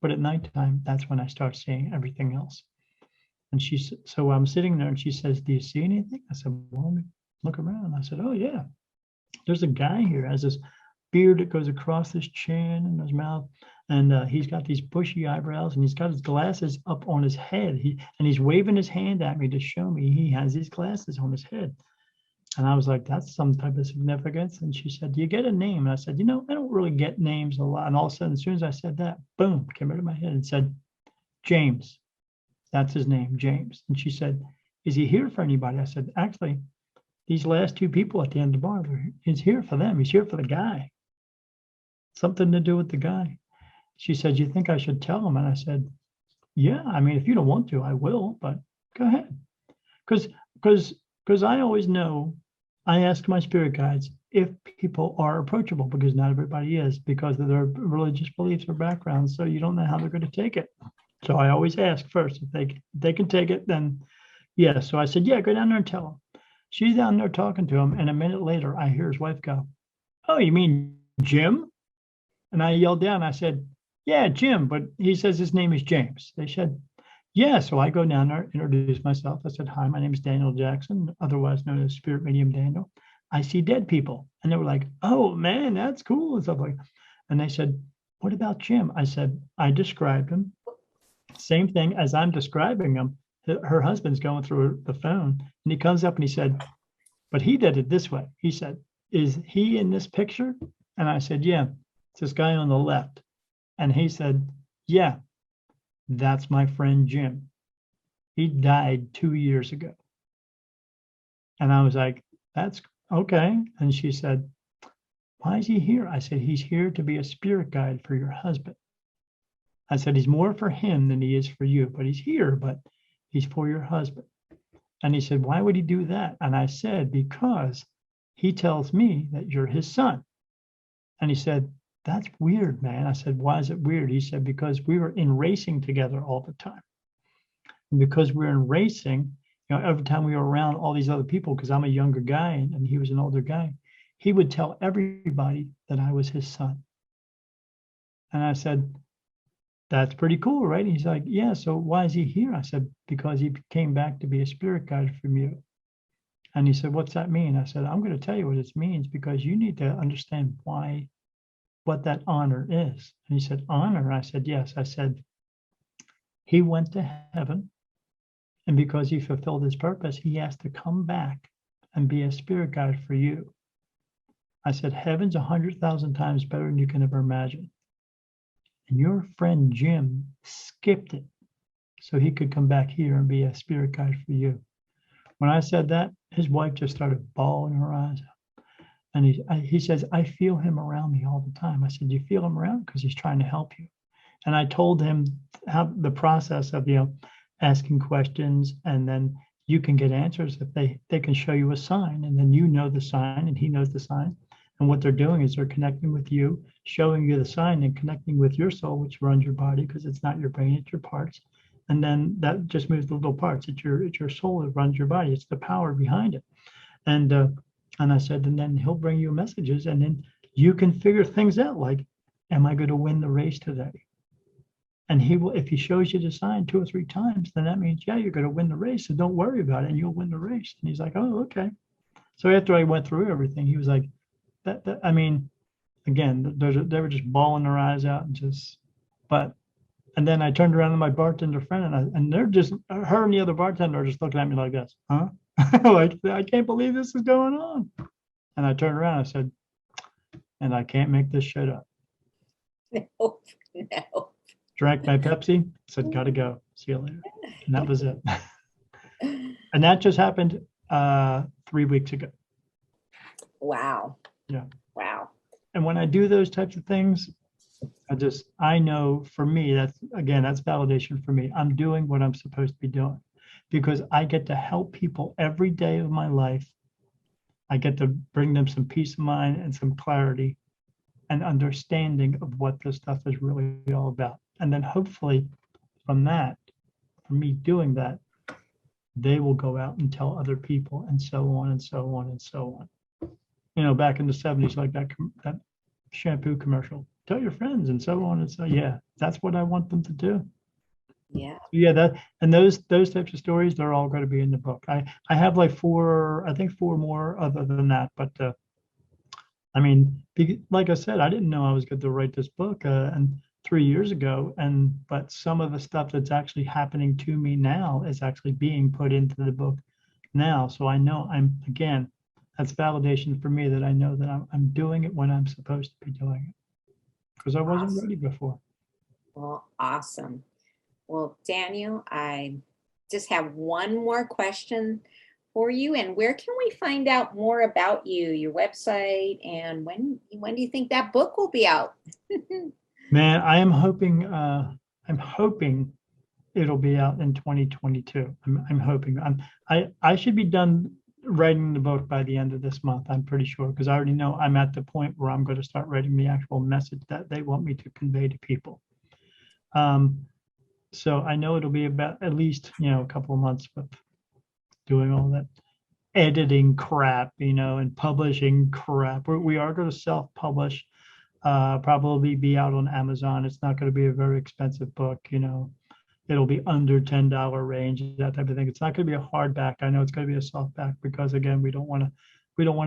But at nighttime, that's when I start seeing everything else. And so I'm sitting there and she says, do you see anything? I said, well, let me look around. I said, oh yeah, there's a guy here, has this beard that goes across his chin and his mouth. And he's got these bushy eyebrows and he's got his glasses up on his head. He's waving his hand at me to show me he has these glasses on his head. And I was like, that's some type of significance. And she said, do you get a name? And I said, I don't really get names a lot. And all of a sudden, as soon as I said that, boom, came out of my head and said, James. That's his name, James. And she said, is he here for anybody? I said, actually, these last 2 people at the end of the bar, he's here for them. He's here for the guy. Something to do with the guy. She said, you think I should tell him? And I said, yeah, I mean, if you don't want to, I will, but go ahead. Because I always know, I ask my spirit guides if people are approachable, because not everybody is because of their religious beliefs or backgrounds. So you don't know how they're going to take it. So I always ask first if they can take it, then yeah. So I said, yeah, go down there and tell him. She's down there talking to him. And a minute later, I hear his wife go, oh, you mean Jim? And I yelled down, I said, yeah, Jim, but he says his name is James. They said, Yeah, so I go down there, introduce myself. I said, hi, my name is Daniel Jackson, otherwise known as Spirit Medium Daniel. I see dead people. And they were like, oh man, that's cool and stuff like that. And they said, what about Jim? I said, I described him. Same thing as I'm describing him. Her husband's going through the phone and he comes up and he said, but he did it this way. He said, is he in this picture? And I said, yeah, it's this guy on the left. And he said, yeah, that's my friend Jim. He died 2 years ago. And I was like, that's okay. And she said, why is he here? I said, he's here to be a spirit guide for your husband. I said, he's more for him than he is for you, but he's here, but he's for your husband. And he said, why would he do that? And I said, because he tells me that you're his son. And he said, that's weird, man. I said, why is it weird? He said, because we were in racing together all the time. And because we were in racing, every time we were around all these other people, because I'm a younger guy and he was an older guy, he would tell everybody that I was his son. And I said, that's pretty cool, right? And he's like, yeah, so why is he here? I said, because he came back to be a spirit guide from you. And he said, what's that mean? I said, I'm going to tell you what it means because you need to understand what that honor is. And he said, honor? I said, yes. I said, he went to heaven. And because he fulfilled his purpose, he has to come back and be a spirit guide for you. I said, heaven's 100,000 times better than you can ever imagine. And your friend Jim skipped it so he could come back here and be a spirit guide for you. When I said that, his wife just started bawling her eyes out. And he says, I feel him around me all the time. I said, you feel him around? Because he's trying to help you. And I told him how the process of, asking questions, and then you can get answers if they can show you a sign, and then you know the sign and he knows the sign. And what they're doing is they're connecting with you, showing you the sign and connecting with your soul, which runs your body because it's not your brain, it's your parts. And then that just moves the little parts. It's your soul that runs your body. It's the power behind it. And I said, and then he'll bring you messages, and then you can figure things out like, am I going to win the race today? And he will, if he shows you the sign 2 or 3 times, then that means, yeah, you're going to win the race. So don't worry about it and you'll win the race. And he's like, oh, okay. So after I went through everything, he was like, I mean, again, they were just bawling their eyes out and then I turned around to my bartender friend and they're just, her and the other bartender are just looking at me like this, huh? Like, I can't believe this is going on. And I turned around, I said, and I can't make this shit up. No, no. Drank my Pepsi, said, gotta go. See you later. And that was it. And that just happened 3 weeks ago. Wow. Yeah. Wow. And when I do those types of things, I know for me, that's validation for me. I'm doing what I'm supposed to be doing because I get to help people every day of my life. I get to bring them some peace of mind and some clarity and understanding of what this stuff is really all about. And then hopefully from me doing that, they will go out and tell other people and so on and so on and so on. Back in the 70s, like that shampoo commercial, tell your friends and so on and so, yeah, that's what I want them to do. Yeah. Yeah, those types of stories, they're all going to be in the book. I have like 4 more other than that, but I mean, like I said, I didn't know I was going to write this book and 3 years ago, but some of the stuff that's actually happening to me now is actually being put into the book now. So I know that's validation for me that I know that I'm doing it when I'm supposed to be doing it because I wasn't Awesome. ready before. Well, awesome. Well, Daniel, I just have one more question for you. And where can we find out more about you, your website, and when do you think that book will be out? Man, I'm hoping it'll be out in 2022. I'm hoping. I should be done writing the book by the end of this month. I'm pretty sure because I already know I'm at the point where I'm going to start writing the actual message that they want me to convey to people. So I know it'll be about at least a couple of months with doing all that editing crap, and publishing crap. We are going to self-publish. Probably be out on Amazon. It's not going to be a very expensive book, it'll be under $10 range, that type of thing. It's not going to be a hardback. I know it's going to be a softback because again, we don't want to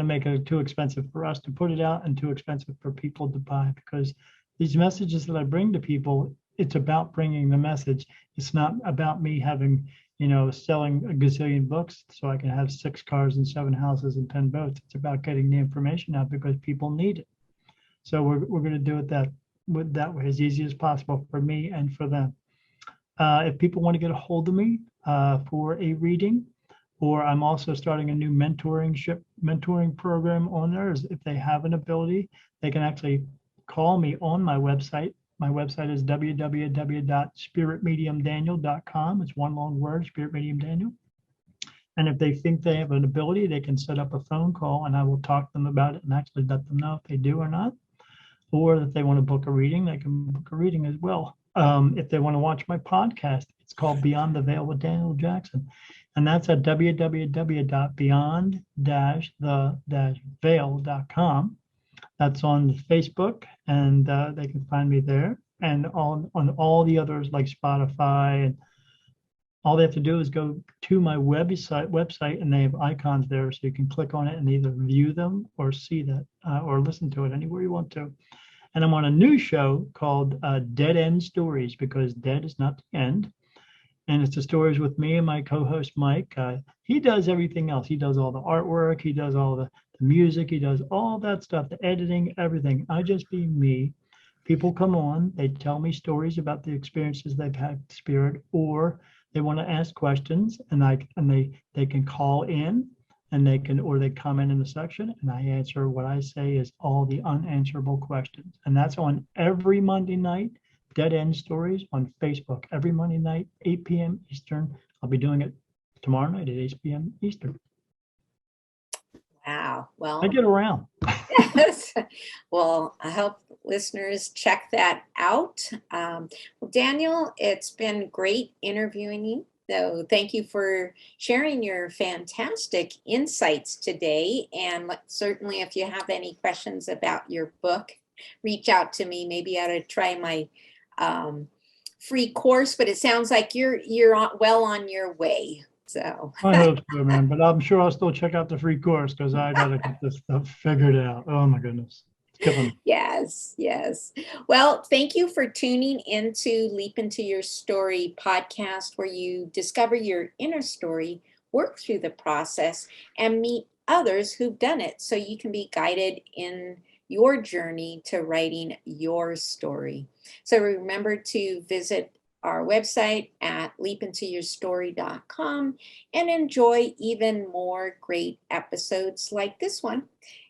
make it too expensive for us to put it out and too expensive for people to buy, because these messages that I bring to people, it's about bringing the message. It's not about me having, selling a gazillion books so I can have 6 cars and 7 houses and 10 boats. It's about getting the information out because people need it. So we're going to do it that way, as easy as possible for me and for them. If people want to get a hold of me for a reading, or I'm also starting a new mentoring program on there. If they have an ability, they can actually call me on my website. My website is www.spiritmediumdaniel.com. It's one long word, Spirit Medium Daniel. And if they think they have an ability, they can set up a phone call and I will talk to them about it and actually let them know if they do or not. Or if they want to book a reading, they can book a reading as well. If they want to watch my podcast, it's called Beyond the Veil with Daniel Jackson. And that's at www.beyond-the-veil.com. That's on Facebook, and they can find me there. And on all the others like Spotify, and all they have to do is go to my website, and they have icons there, so you can click on it and either view them or see that or listen to it anywhere you want to. And I'm on a new show called Dead End Stories, because dead is not the end. And it's the stories with me and my co-host, Mike. He does everything else. He does all the artwork. He does all the music. He does all that stuff, the editing, everything. I just be me. People come on. They tell me stories about the experiences they've had with spirit, or they want to ask questions, and they can call in, and they comment in the section, and I answer. What I say is all the unanswerable questions. And that's on every Monday night. Dead End Stories on Facebook every Monday night, 8 p.m. Eastern. I'll be doing it tomorrow night at 8 p.m. Eastern. Wow. Well, I get around. Yes. Well, I hope listeners check that out. Well, Daniel, it's been great interviewing you. So thank you for sharing your fantastic insights today. And certainly if you have any questions about your book, reach out to me. Maybe I ought to try my free course, but it sounds like you're well on your way. So I hope so, man. But I'm sure I'll still check out the free course because I got to get this stuff figured out. Oh, my goodness. It's killing me. Yes. Well, thank you for tuning into Leap Into Your Story podcast, where you discover your inner story, work through the process, and meet others who've done it so you can be guided in your journey to writing your story. So remember to visit our website at leapintoyourstory.com and enjoy even more great episodes like this one.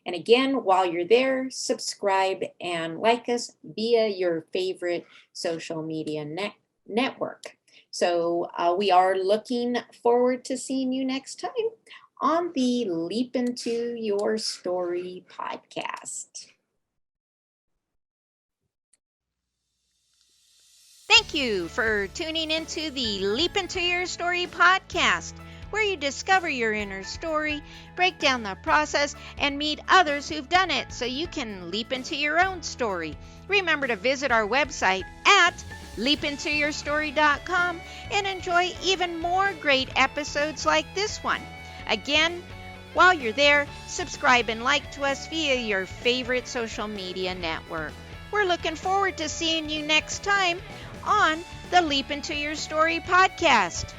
And again, while you're there, subscribe and like us via your favorite social media network. So we are looking forward to seeing you next time on the Leap Into Your Story podcast. Thank you for tuning into the Leap Into Your Story podcast, where you discover your inner story, break down the process, and meet others who've done it so you can leap into your own story. Remember to visit our website at leapintoyourstory.com and enjoy even more great episodes like this one. Again, while you're there, subscribe and like to us via your favorite social media network. We're looking forward to seeing you next time on the Leap Into Your Story podcast.